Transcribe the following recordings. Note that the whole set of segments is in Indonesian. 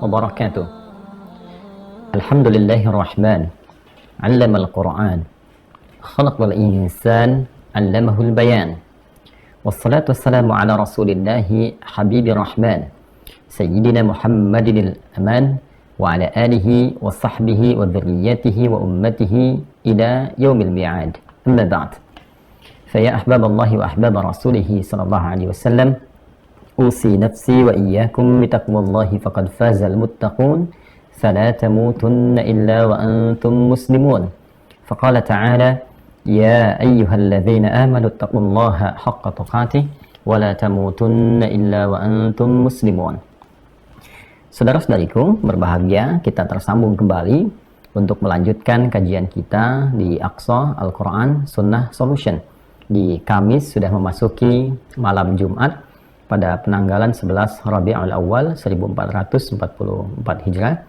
wabarakatuh. Alhamdulillahirrahman, 'allamal Qur'an, khalaqal insan, 'allamahul bayan. Wassalatu wassalamu ala Rasulillahi habibir rahman, sayyidina Muhammadinil aman wa ala alihi wa sahbihi wa dhurriyyatihi wa ummatihi ila yaumil mi'ad. Amma ba'd. Fa ya ahbaballahi wa ahbab rasulih sallallahu alaihi wasallam, usi nafsi wa iyyakum bitaqwallahi faqad fazal muttaqun fala tamutunna illa wa antum muslimun. Faqala ta'ala ya ayyuhalladzina amanu taqullaha haqqa tuqatih wa la tamutunna illa wa antum muslimun. Saudara-saudariku berbahagia, kita tersambung kembali untuk melanjutkan kajian kita di Aqsa Al-Quran Sunnah Solution. Di Kamis sudah memasuki malam Jumat pada penanggalan 11 Rabiul Awal 1444 Hijrah,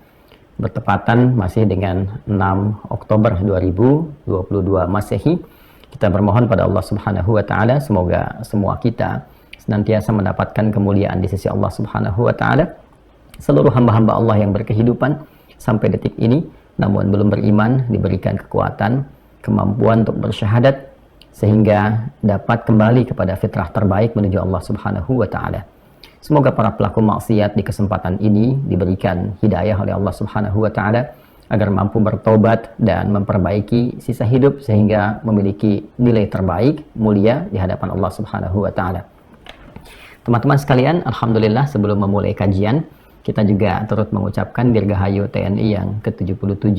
bertepatan masih dengan 6 Oktober 2022 Masehi. Kita bermohon pada Allah Subhanahu wa taala semoga semua kita senantiasa mendapatkan kemuliaan di sisi Allah Subhanahu wa taala. Seluruh hamba-hamba Allah yang berkehidupan sampai detik ini namun belum beriman diberikan kekuatan, kemampuan untuk bersyahadat sehingga dapat kembali kepada fitrah terbaik menuju Allah Subhanahu wa taala. Semoga para pelaku maksiat di kesempatan ini diberikan hidayah oleh Allah Subhanahu wa taala agar mampu bertobat dan memperbaiki sisa hidup sehingga memiliki nilai terbaik mulia di hadapan Allah Subhanahu wa taala. Teman-teman sekalian, alhamdulillah sebelum memulai kajian kita juga turut mengucapkan Dirgahayu TNI yang ke-77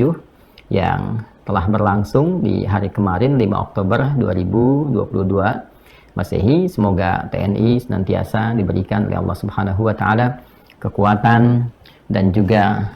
yang telah berlangsung di hari kemarin 5 Oktober 2022 Masehi. Semoga TNI senantiasa diberikan oleh Allah Subhanahu wa taala kekuatan dan juga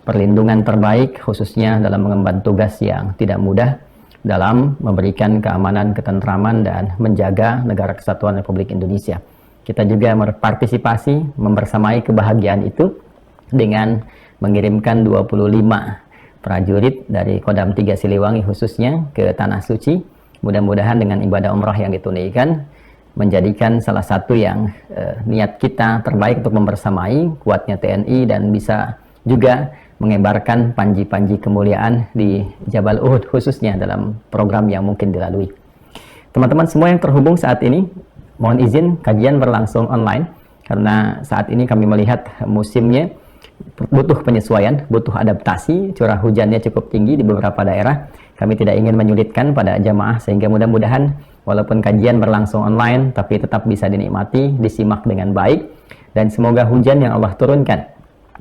perlindungan terbaik khususnya dalam mengemban tugas yang tidak mudah dalam memberikan keamanan, ketentraman dan menjaga negara kesatuan Republik Indonesia. Kita juga berpartisipasi membersamai kebahagiaan itu dengan mengirimkan 25 prajurit dari Kodam 3 Siliwangi khususnya ke Tanah Suci. Mudah-mudahan dengan ibadah umrah yang ditunaikan menjadikan salah satu yang niat kita terbaik untuk membersamai kuatnya TNI dan bisa juga mengebarkan panji-panji kemuliaan di Jabal Uhud khususnya dalam program yang mungkin dilalui. Teman-teman semua yang terhubung saat ini, mohon izin kajian berlangsung online karena saat ini kami melihat musimnya butuh penyesuaian, butuh adaptasi. Curah hujannya cukup tinggi di beberapa daerah. Kami tidak ingin menyulitkan pada jamaah sehingga mudah-mudahan walaupun kajian berlangsung online tapi tetap bisa dinikmati, disimak dengan baik, dan semoga hujan yang Allah turunkan,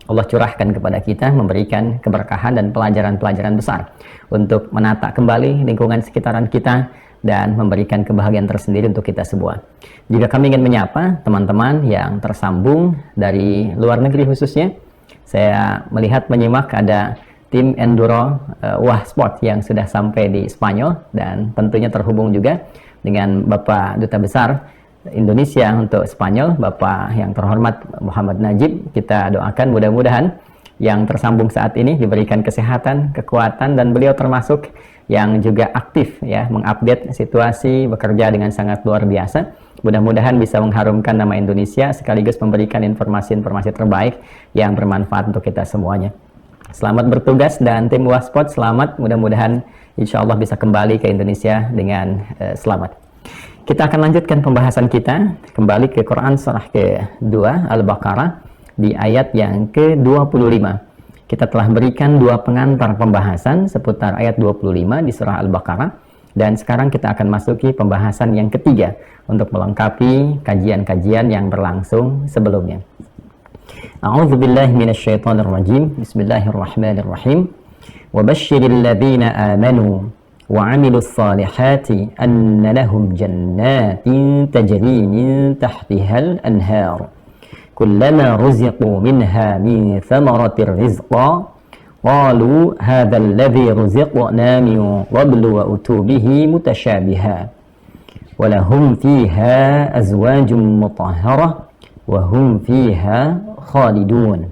Allah curahkan kepada kita memberikan keberkahan dan pelajaran-pelajaran besar untuk menata kembali lingkungan sekitaran kita dan memberikan kebahagiaan tersendiri untuk kita semua. Juga kami ingin menyapa teman-teman yang tersambung dari luar negeri khususnya. Saya melihat menyimak ada tim Enduro Wah Sport yang sudah sampai di Spanyol dan tentunya terhubung juga dengan Bapak Duta Besar Indonesia untuk Spanyol, Bapak yang terhormat Muhammad Najib. Kita doakan mudah-mudahan yang tersambung saat ini diberikan kesehatan, kekuatan, dan beliau termasuk yang juga aktif ya mengupdate situasi, bekerja dengan sangat luar biasa. Mudah-mudahan bisa mengharumkan nama Indonesia sekaligus memberikan informasi-informasi terbaik yang bermanfaat untuk kita semuanya. Selamat bertugas dan tim Waspot selamat, mudah-mudahan insya Allah bisa kembali ke Indonesia dengan selamat. Kita akan lanjutkan pembahasan kita kembali ke Quran surah ke-2 Al-Baqarah di ayat yang ke-25. Kita telah berikan dua pengantar pembahasan seputar ayat 25 di surah Al-Baqarah. Dan sekarang kita akan masuki pembahasan yang ketiga untuk melengkapi kajian-kajian yang berlangsung sebelumnya. A'udzubillahi minasyaitonirrajim. Bismillahirrahmanirrahim. Wa basyiril ladzina amanu wa 'amilus salihati anna lahum jannatin tajri min tahtihal anhar. Kullama ruziqu minha min thamaratir rizqa qalu hadha alladhi ruziqna min qablu wa utu bihi mutasyabiha wa lahum fiha azwajun mutahharah wa hum fiha khalidun.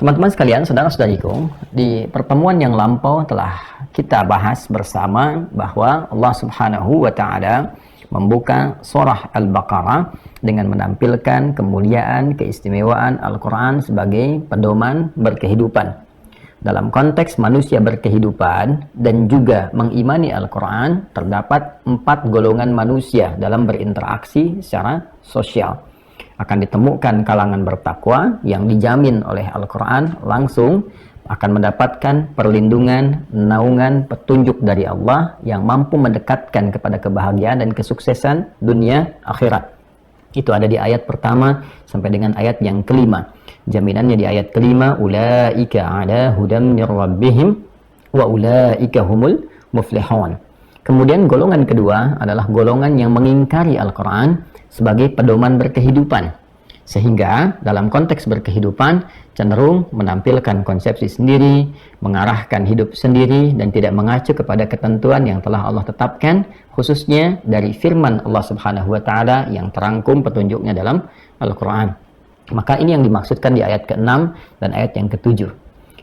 Teman-teman sekalian, saudara-saudariku, di pertemuan yang lampau telah kita bahas bersama bahwa Allah Subhanahu wa taala membuka surah Al-Baqarah dengan menampilkan kemuliaan, keistimewaan Al-Quran sebagai pedoman berkehidupan. Dalam konteks manusia berkehidupan dan juga mengimani Al-Quran, terdapat 4 golongan manusia dalam berinteraksi secara sosial. Akan ditemukan kalangan bertakwa yang dijamin oleh Al-Quran langsung akan mendapatkan perlindungan, naungan, petunjuk dari Allah yang mampu mendekatkan kepada kebahagiaan dan kesuksesan dunia akhirat. Itu ada di ayat pertama sampai dengan ayat yang kelima. Jaminannya di ayat kelima, ulaika ala hudam mir rabbihim wa ulaika humul muflihun. Kemudian golongan kedua adalah golongan yang mengingkari Al-Quran sebagai pedoman berkehidupan. Sehingga dalam konteks berkehidupan cenderung menampilkan konsepsi sendiri, mengarahkan hidup sendiri, dan tidak mengacu kepada ketentuan yang telah Allah tetapkan, khususnya dari firman Allah Subhanahu wa Ta'ala yang terangkum petunjuknya dalam Al-Quran. Maka ini yang dimaksudkan di ayat ke-6 dan ayat yang ke-7.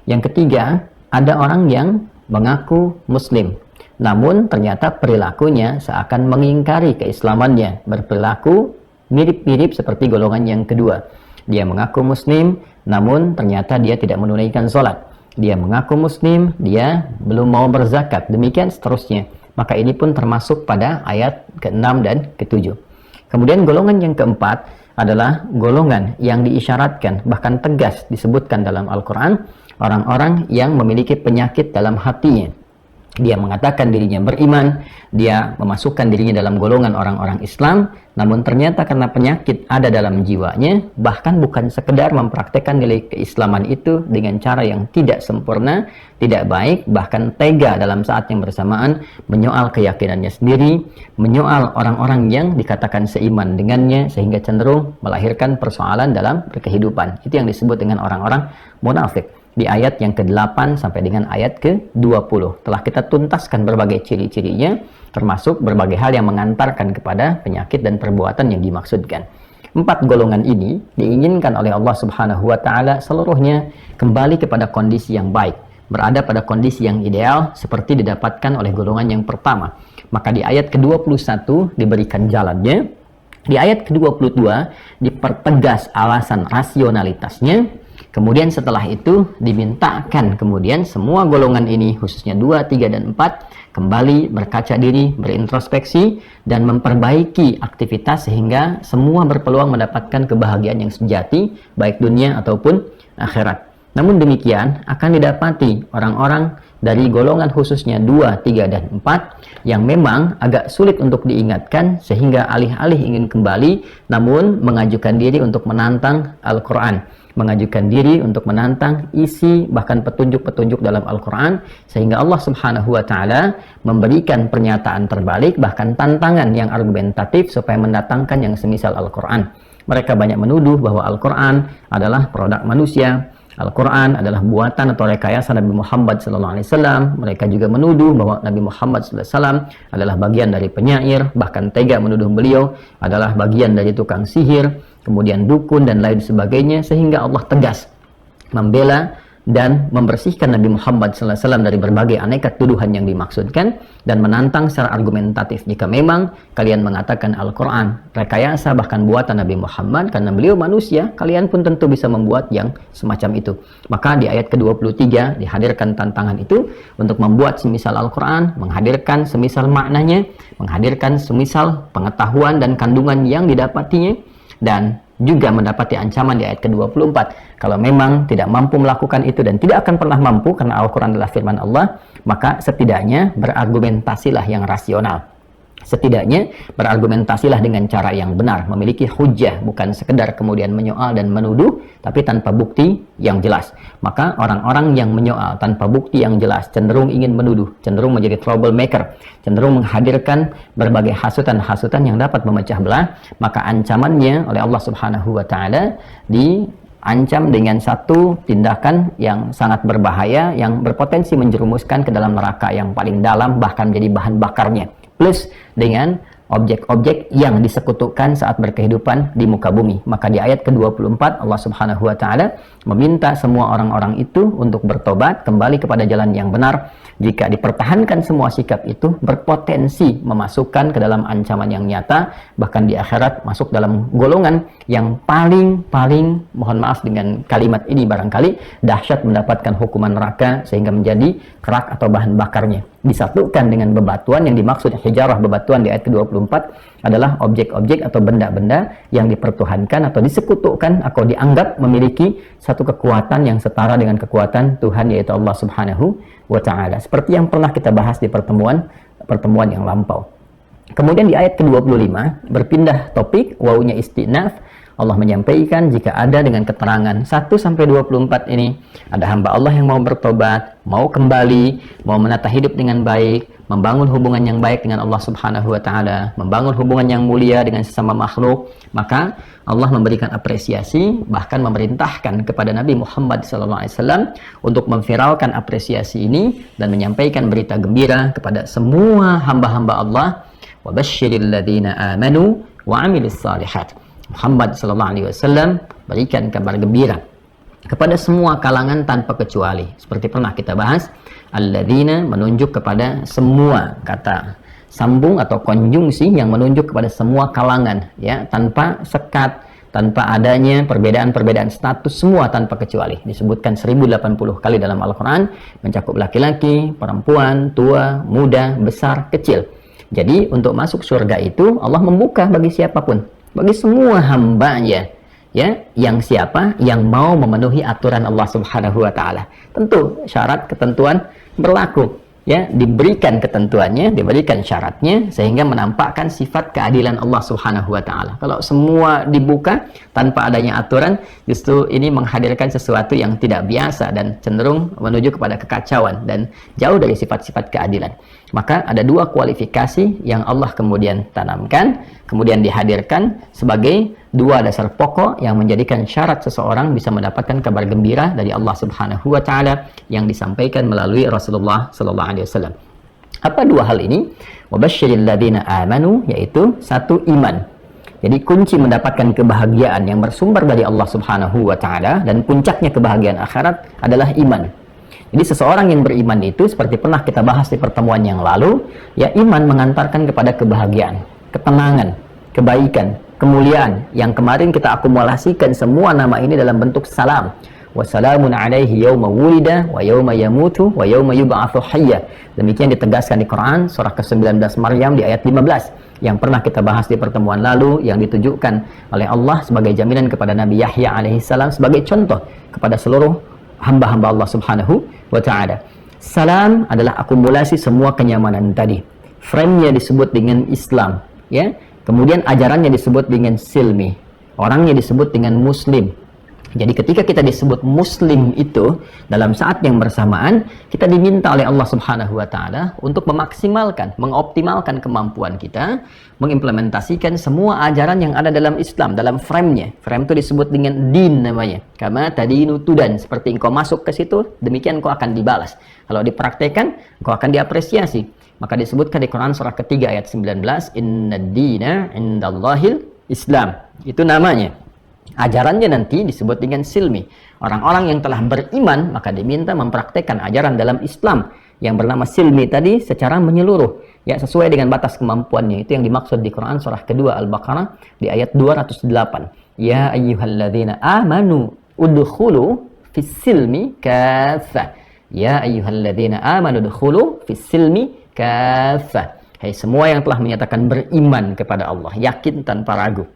Yang ketiga, ada orang yang mengaku Muslim, namun ternyata perilakunya seakan mengingkari keislamannya, berperilaku mirip-mirip seperti golongan yang kedua. Dia mengaku Muslim, namun ternyata dia tidak menunaikan sholat. Dia mengaku Muslim, dia belum mau berzakat, demikian seterusnya. Maka ini pun termasuk pada ayat ke-6 dan ke-7. Kemudian golongan yang keempat adalah golongan yang diisyaratkan, bahkan tegas disebutkan dalam Al-Quran, orang-orang yang memiliki penyakit dalam hatinya. Dia mengatakan dirinya beriman, dia memasukkan dirinya dalam golongan orang-orang Islam, namun ternyata karena penyakit ada dalam jiwanya, bahkan bukan sekedar mempraktekkan nilai keislaman itu dengan cara yang tidak sempurna, tidak baik, bahkan tega dalam saat yang bersamaan, menyoal keyakinannya sendiri, menyoal orang-orang yang dikatakan seiman dengannya, sehingga cenderung melahirkan persoalan dalam berkehidupan. Itu yang disebut dengan orang-orang munafik. Di ayat yang ke-8 sampai dengan ayat ke-20 telah kita tuntaskan berbagai ciri-cirinya, termasuk berbagai hal yang mengantarkan kepada penyakit dan perbuatan yang dimaksudkan. 4 golongan ini diinginkan oleh Allah Subhanahu wa Ta'ala seluruhnya kembali kepada kondisi yang baik, berada pada kondisi yang ideal seperti didapatkan oleh golongan yang pertama. Maka di ayat ke-21 diberikan jalannya, di ayat ke-22 dipertegas alasan rasionalitasnya. Kemudian setelah itu dimintakan kemudian semua golongan ini, khususnya 2, 3, dan 4, kembali berkaca diri, berintrospeksi, dan memperbaiki aktivitas sehingga semua berpeluang mendapatkan kebahagiaan yang sejati, baik dunia ataupun akhirat. Namun demikian akan didapati orang-orang dari golongan khususnya 2, 3, dan 4 yang memang agak sulit untuk diingatkan sehingga alih-alih ingin kembali namun mengajukan diri untuk menantang Al-Quran, mengajukan diri untuk menantang isi bahkan petunjuk-petunjuk dalam Al-Quran, sehingga Allah Subhanahu wa Ta'ala memberikan pernyataan terbalik bahkan tantangan yang argumentatif supaya mendatangkan yang semisal Al-Quran. Mereka banyak menuduh bahwa Al-Quran adalah produk manusia, Al-Quran adalah buatan atau rekayasa Nabi Muhammad SAW. Mereka juga menuduh bahwa Nabi Muhammad SAW adalah bagian dari penyair, bahkan tega menuduh beliau adalah bagian dari tukang sihir, kemudian dukun dan lain sebagainya, sehingga Allah tegas membela dan membersihkan Nabi Muhammad SAW dari berbagai aneka tuduhan yang dimaksudkan dan menantang secara argumentatif. Jika memang kalian mengatakan Al-Quran rekayasa bahkan buatan Nabi Muhammad karena beliau manusia, kalian pun tentu bisa membuat yang semacam itu. Maka di ayat ke-23 dihadirkan tantangan itu untuk membuat semisal Al-Quran, menghadirkan semisal maknanya, menghadirkan semisal pengetahuan dan kandungan yang didapatinya, dan juga mendapati ancaman di ayat ke-24 kalau memang tidak mampu melakukan itu dan tidak akan pernah mampu karena Al-Quran adalah firman Allah, maka setidaknya berargumentasilah yang rasional, setidaknya berargumentasilah dengan cara yang benar, memiliki hujjah, bukan sekedar kemudian menyoal dan menuduh tapi tanpa bukti yang jelas. Maka orang-orang yang menyoal tanpa bukti yang jelas cenderung ingin menuduh, cenderung menjadi troublemaker, cenderung menghadirkan berbagai hasutan-hasutan yang dapat memecah belah. Maka ancamannya oleh Allah Subhanahu wa Ta'ala diancam dengan satu tindakan yang sangat berbahaya yang berpotensi menjerumuskan ke dalam neraka yang paling dalam, bahkan menjadi bahan bakarnya, plus dengan objek-objek yang disekutukan saat berkehidupan di muka bumi. Maka di ayat ke-24 Allah Subhanahu wa taala meminta semua orang-orang itu untuk bertobat, kembali kepada jalan yang benar. Jika dipertahankan semua sikap itu, berpotensi memasukkan ke dalam ancaman yang nyata, bahkan di akhirat masuk dalam golongan yang paling mohon maaf dengan kalimat ini barangkali dahsyat, mendapatkan hukuman neraka sehingga menjadi kerak atau bahan bakarnya. Disatukan dengan bebatuan, yang dimaksud hijarah bebatuan di ayat ke-24 adalah objek-objek atau benda-benda yang dipertuhankan atau disekutukan atau dianggap memiliki satu kekuatan yang setara dengan kekuatan Tuhan, yaitu Allah Subhanahu wa ta'ala, seperti yang pernah kita bahas di pertemuan yang lampau. Kemudian di ayat ke-25 berpindah topik, wawunya istinaf. Allah menyampaikan jika ada dengan keterangan 1-24 ini ada hamba Allah yang mau bertobat, mau kembali, mau menata hidup dengan baik, membangun hubungan yang baik dengan Allah Subhanahu wa taala, membangun hubungan yang mulia dengan sesama makhluk, maka Allah memberikan apresiasi, bahkan memerintahkan kepada Nabi Muhammad SAW untuk memviralkan apresiasi ini dan menyampaikan berita gembira kepada semua hamba-hamba Allah. Wa basyiril ladzina amanu wa 'amilus shalihat. Muhammad SAW berikan kabar gembira kepada semua kalangan tanpa kecuali. Seperti pernah kita bahas, alladzina menunjuk kepada semua, kata sambung atau konjungsi yang menunjuk kepada semua kalangan, ya, tanpa sekat, tanpa adanya perbedaan-perbedaan status, semua tanpa kecuali. Disebutkan 1080 kali dalam Al-Quran, mencakup laki-laki, perempuan, tua, muda, besar, kecil. Jadi untuk masuk surga itu Allah membuka bagi siapapun, bagi semua hambanya, ya, yang siapa yang mau memenuhi aturan Allah Subhanahu wa taala. Tentu syarat ketentuan berlaku, ya, diberikan ketentuannya, diberikan syaratnya sehingga menampakkan sifat keadilan Allah Subhanahu wa taala. Kalau semua dibuka tanpa adanya aturan, justru ini menghadirkan sesuatu yang tidak biasa dan cenderung menuju kepada kekacauan dan jauh dari sifat-sifat keadilan. Maka ada dua kualifikasi yang Allah kemudian tanamkan, kemudian dihadirkan sebagai dua dasar pokok yang menjadikan syarat seseorang bisa mendapatkan kabar gembira dari Allah Subhanahu wa taala yang disampaikan melalui Rasulullah sallallahu alaihi wasallam. Apa dua hal ini? Wabasyiril ladzina amanu, yaitu satu, iman. Jadi kunci mendapatkan kebahagiaan yang bersumber dari Allah Subhanahu wa taala dan puncaknya kebahagiaan akhirat adalah iman. Jadi seseorang yang beriman itu seperti pernah kita bahas di pertemuan yang lalu, ya, iman mengantarkan kepada kebahagiaan, ketenangan, kebaikan, kemuliaan yang kemarin kita akumulasikan semua nama ini dalam bentuk salam. Wassalamun alaihi yawma wulida wa yawma yamutu wa yawma yub'atsu hayya. Demikian ditegaskan di Quran surah ke-19 Maryam di ayat 15 yang pernah kita bahas di pertemuan lalu, yang ditujukan oleh Allah sebagai jaminan kepada Nabi Yahya alaihissalam sebagai contoh kepada seluruh hamba-hamba Allah Subhanahu wa ta'ala. Salam adalah akumulasi semua kenyamanan tadi. Frame-nya disebut dengan Islam, ya. Kemudian ajarannya disebut dengan silmi. Orangnya disebut dengan muslim. Jadi ketika kita disebut muslim itu, dalam saat yang bersamaan kita diminta oleh Allah Subhanahu wa taala untuk memaksimalkan, mengoptimalkan kemampuan kita mengimplementasikan semua ajaran yang ada dalam Islam, dalam frame-nya. Frame itu disebut dengan din namanya. Kama tadinu tudan, seperti engkau masuk ke situ, demikian engkau akan dibalas. Kalau dipraktekkan, engkau akan diapresiasi. Maka disebutkan di Quran surah ketiga ayat 19, innad dina indallahil Islam. Itu namanya. Ajarannya nanti disebut dengan silmi. Orang-orang yang telah beriman maka diminta mempraktekkan ajaran dalam Islam yang bernama silmi tadi secara menyeluruh, ya, sesuai dengan batas kemampuannya. Itu yang dimaksud di Quran surah kedua Al-Baqarah di ayat 208. Ya ayyuhalladzina amanu udkhulu fis silmi kaffah. Ya ayyuhalladzina amanu udkhulu fis silmi kaffah. Hai semua yang telah menyatakan beriman kepada Allah, yakin tanpa ragu,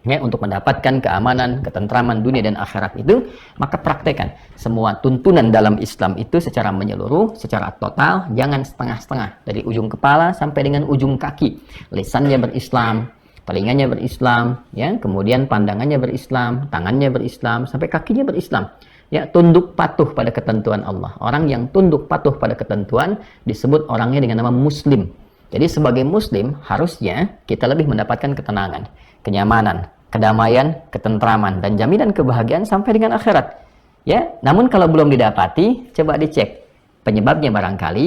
ya, untuk mendapatkan keamanan, ketentraman dunia dan akhirat itu, maka praktekkan semua tuntunan dalam Islam itu secara menyeluruh, secara total, jangan setengah-setengah, dari ujung kepala sampai dengan ujung kaki. Lisannya berislam, telinganya berislam, ya, kemudian pandangannya berislam, tangannya berislam, sampai kakinya berislam. Ya, tunduk patuh pada ketentuan Allah. Orang yang tunduk patuh pada ketentuan disebut orangnya dengan nama muslim. Jadi sebagai muslim harusnya kita lebih mendapatkan ketenangan, kenyamanan, kedamaian, ketentraman, dan jaminan kebahagiaan sampai dengan akhirat. Ya, namun kalau belum didapati, coba dicek. Penyebabnya barangkali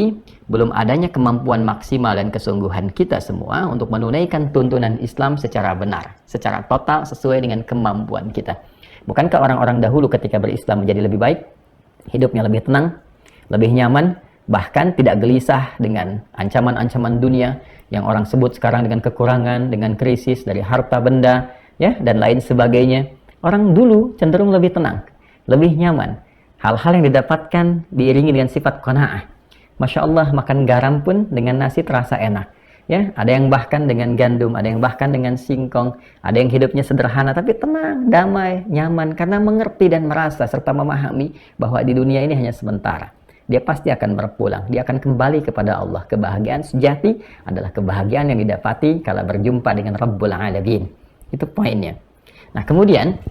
belum adanya kemampuan maksimal dan kesungguhan kita semua untuk menunaikan tuntunan Islam secara benar, secara total sesuai dengan kemampuan kita. Bukankah orang-orang dahulu ketika berislam menjadi lebih baik, hidupnya lebih tenang, lebih nyaman, bahkan tidak gelisah dengan ancaman-ancaman dunia yang orang sebut sekarang dengan kekurangan, dengan krisis dari harta benda, ya, dan lain sebagainya. Orang dulu cenderung lebih tenang, lebih nyaman. Hal-hal yang didapatkan diiringi dengan sifat qanaah. Masya Allah, makan garam pun dengan nasi terasa enak. Ya, ada yang bahkan dengan gandum, ada yang bahkan dengan singkong, ada yang hidupnya sederhana tapi tenang, damai, nyaman karena mengerti dan merasa serta memahami bahwa di dunia ini hanya sementara. Dia pasti akan berpulang, dia akan kembali kepada Allah. Kebahagiaan sejati adalah kebahagiaan yang didapati kala berjumpa dengan Rabbul Alamin. Itu poinnya. Nah, kemudian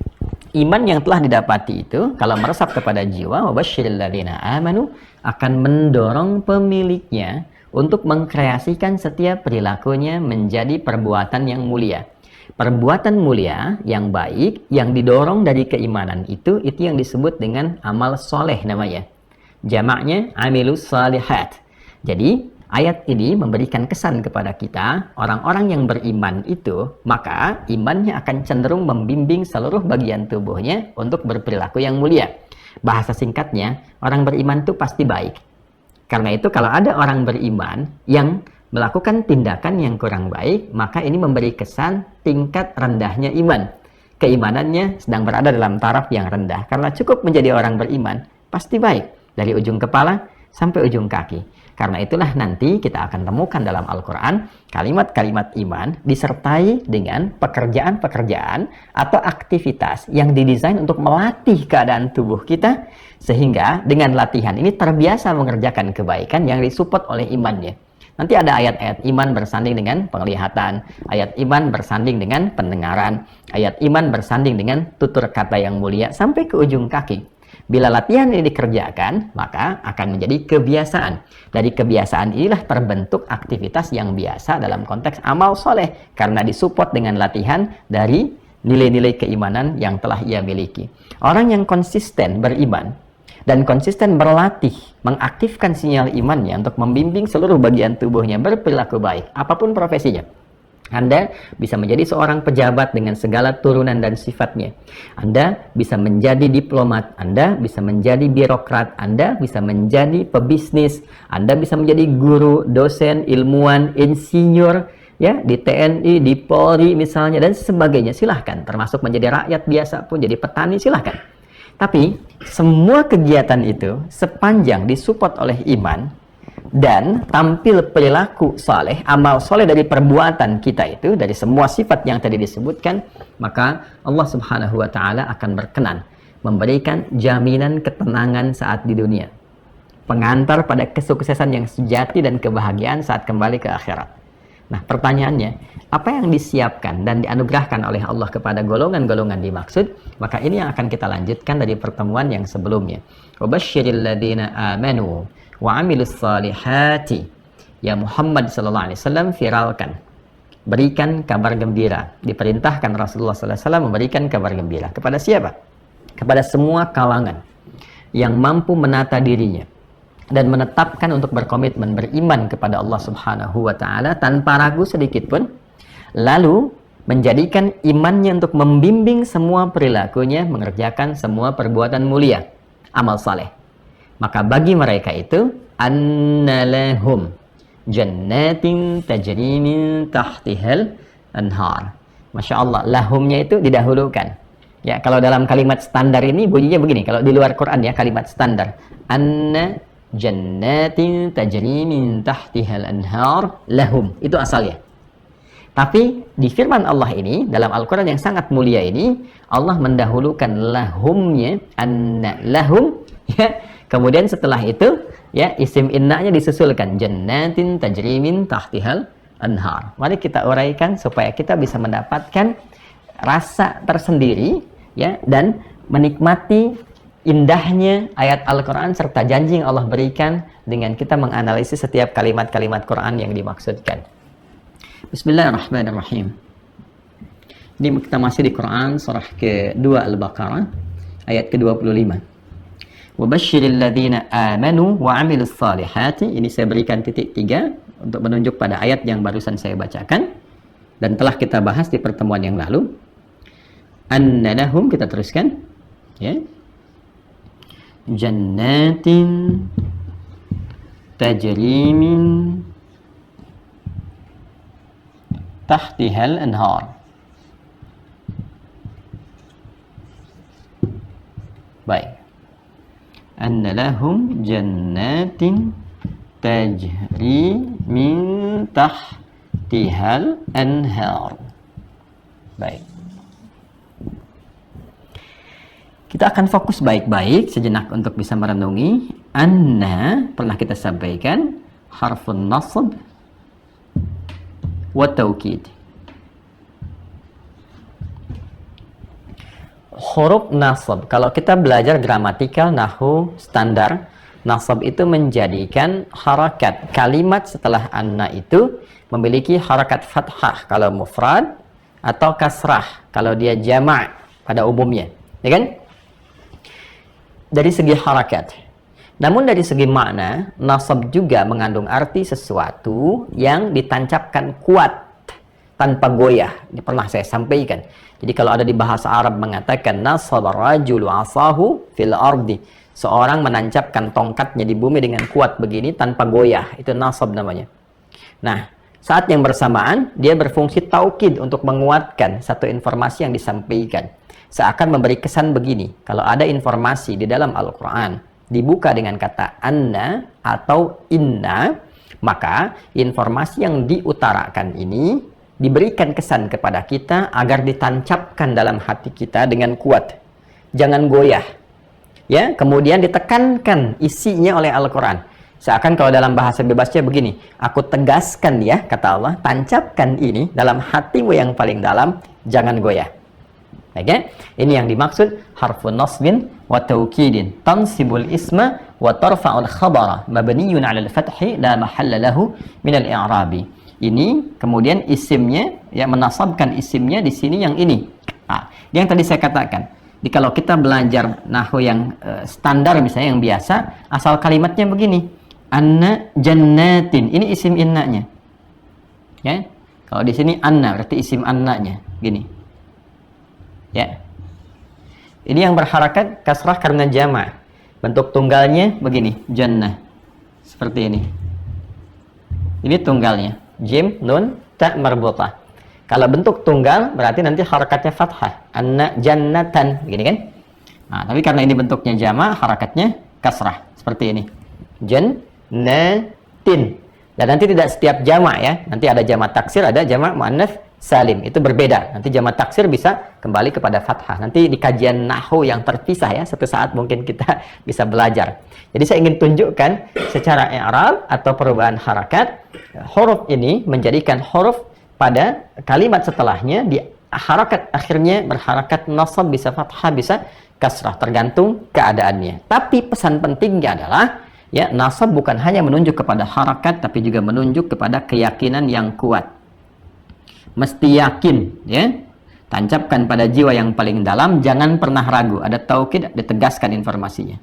iman yang telah didapati itu kalau meresap kepada jiwa, wabasyiril ladzina amanu, akan mendorong pemiliknya untuk mengkreasikan setiap perilakunya menjadi perbuatan yang mulia. Perbuatan mulia yang baik yang didorong dari keimanan itu yang disebut dengan amal soleh namanya. Jamaknya amilus salihat. Jadi ayat ini memberikan kesan kepada kita, orang-orang yang beriman itu, maka imannya akan cenderung membimbing seluruh bagian tubuhnya untuk berperilaku yang mulia. Bahasa singkatnya, orang beriman itu pasti baik. Karena itu kalau ada orang beriman yang melakukan tindakan yang kurang baik, maka ini memberi kesan tingkat rendahnya iman. Keimanannya sedang berada dalam taraf yang rendah. Karena cukup menjadi orang beriman, pasti baik. Dari ujung kepala sampai ujung kaki. Karena itulah nanti kita akan temukan dalam Al-Quran kalimat-kalimat iman disertai dengan pekerjaan-pekerjaan atau aktivitas yang didesain untuk melatih keadaan tubuh kita sehingga dengan latihan ini terbiasa mengerjakan kebaikan yang disupport oleh imannya. Nanti ada ayat-ayat iman bersanding dengan penglihatan, ayat iman bersanding dengan pendengaran, ayat iman bersanding dengan tutur kata yang mulia sampai ke ujung kaki. Bila latihan ini dikerjakan, maka akan menjadi kebiasaan. Dari kebiasaan inilah terbentuk aktivitas yang biasa dalam konteks amal soleh. Karena disupport dengan latihan dari nilai-nilai keimanan yang telah ia miliki. Orang yang konsisten beriman dan konsisten berlatih, mengaktifkan sinyal imannya untuk membimbing seluruh bagian tubuhnya berperilaku baik, apapun profesinya. Anda bisa menjadi seorang pejabat dengan segala turunan dan sifatnya. Anda bisa menjadi diplomat, Anda bisa menjadi birokrat, Anda bisa menjadi pebisnis, Anda bisa menjadi guru, dosen, ilmuwan, insinyur, ya, di TNI, di Polri misalnya, dan sebagainya. Silahkan, termasuk menjadi rakyat biasa pun, jadi petani, silahkan. Tapi, semua kegiatan itu sepanjang disupport oleh iman, dan tampil perilaku saleh, amal soleh dari perbuatan kita itu, dari semua sifat yang tadi disebutkan, maka Allah Subhanahu wa Ta'ala akan berkenan memberikan jaminan ketenangan saat di dunia, pengantar pada kesuksesan yang sejati dan kebahagiaan saat kembali ke akhirat. Nah, pertanyaannya, apa yang disiapkan dan dianugerahkan oleh Allah kepada golongan-golongan dimaksud? Maka ini yang akan kita lanjutkan dari pertemuan yang sebelumnya. Wabasyiril ladzina amanu wa amilus salihati. Ya Muhammad sallallahu alaihi wasallam, viralkan, berikan kabar gembira. Diperintahkan Rasulullah sallallahu alaihi wasallam memberikan kabar gembira kepada siapa? Kepada semua kalangan yang mampu menata dirinya dan menetapkan untuk berkomitmen beriman kepada Allah Subhanahu wa Ta'ala tanpa ragu sedikit pun, lalu menjadikan imannya untuk membimbing semua perilakunya mengerjakan semua perbuatan mulia, amal saleh. Maka bagi mereka itu, annalahum jannatin tajri min tahtihal anhar. Masya Allah, lahumnya itu didahulukan. Ya, kalau dalam kalimat standar ini bunyinya begini. Kalau di luar Quran ya, kalimat standar, anna jannatin tajri min tahtihal anhar lahum. Itu asalnya. Tapi di firman Allah ini, dalam Al-Quran yang sangat mulia ini, Allah mendahulukan lahumnya, anna lahum, ya. Kemudian setelah itu, ya, isim innanya disusulkan, jannatin tajri min tahtihal anhar. Mari kita uraikan supaya kita bisa mendapatkan rasa tersendiri, ya, dan menikmati indahnya ayat Al-Quran serta janji yang Allah berikan dengan kita menganalisis setiap kalimat-kalimat Quran yang dimaksudkan. Bismillahirrahmanirrahim. Ini kita masih di Quran surah ke-2 Al-Baqarah ayat ke-25. Wabasyiril ladzina amanu wa 'amilus salihati. Ini saya berikan titik 3 untuk menunjuk pada ayat yang barusan saya bacakan dan telah kita bahas di pertemuan yang lalu. Annalahum, kita teruskan ya. Jannatin tajri min tahtihal anhar. Baik. Annalahum jannatin tajri min tahtihal anhar. Baik. Kita akan fokus baik-baik sejenak untuk bisa merenungi. Anna pernah kita sampaikan harfun nasab wa taukid. Huruf nasab, kalau kita belajar gramatikal nahwu standar, nasab itu menjadikan harakat kalimat setelah anna itu memiliki harakat fathah kalau mufrad atau kasrah kalau dia jama' pada umumnya, ya kan? Dari segi harakat. Namun dari segi makna, nasab juga mengandung arti sesuatu yang ditancapkan kuat tanpa goyah. Ini pernah saya sampaikan. Jadi kalau ada di bahasa Arab mengatakan nasaba rajulu asahu fil ardi, seorang menancapkan tongkatnya di bumi dengan kuat begini tanpa goyah, itu nasab namanya. Nah, saat yang bersamaan dia berfungsi taukid untuk menguatkan satu informasi yang disampaikan. Seakan memberi kesan begini, kalau ada informasi di dalam Al-Quran dibuka dengan kata anna atau inna, maka informasi yang diutarakan ini diberikan kesan kepada kita agar ditancapkan dalam hati kita dengan kuat, jangan goyah ya. Kemudian ditekankan isinya oleh Al-Quran, seakan kalau dalam bahasa bebasnya begini, aku tegaskan ya, kata Allah, tancapkan ini dalam hatimu yang paling dalam, jangan goyah. Okay? Ini yang dimaksud harfun nasbin wa taukidin tansibul isma wa tarfa'ul khabara mabniyun 'alal fathi la mahalla lahu min al-i'rabi. Ini kemudian isimnya, ya, menasabkan isimnya di sini yang ini. Nah, yang tadi saya katakan, jadi kalau kita belajar nahwu yang standar misalnya yang biasa, asal kalimatnya begini, anna jannatin, ini isim innanya. Ya. Kalau di sini anna berarti isim annanya, gini. Ya, ini yang berharakat kasrah karena jama'. Bentuk tunggalnya begini, jannah, seperti ini. Ini tunggalnya, jim, nun, ta marbutah. Kalau bentuk tunggal berarti nanti harakatnya fathah, anna jannatan, begini kan? Nah, tapi karena ini bentuknya jama', harakatnya kasrah, seperti ini, jannatin. Dan nanti tidak setiap jama' ya, nanti ada jama' taksir, ada jama' muannats salim, itu berbeda. Nanti jama' taksir bisa kembali kepada fathah. Nanti di kajian nahwu yang terpisah ya, satu saat mungkin kita bisa belajar. Jadi saya ingin tunjukkan secara i'rab atau perubahan harakat, huruf ini menjadikan huruf pada kalimat setelahnya di harakat akhirnya berharakat nasab, bisa fathah, bisa kasrah, tergantung keadaannya. Tapi pesan pentingnya adalah ya, nasab bukan hanya menunjuk kepada harakat tapi juga menunjuk kepada keyakinan yang kuat. Mesti yakin ya, tancapkan pada jiwa yang paling dalam, jangan pernah ragu, ada taukid, ditegaskan informasinya.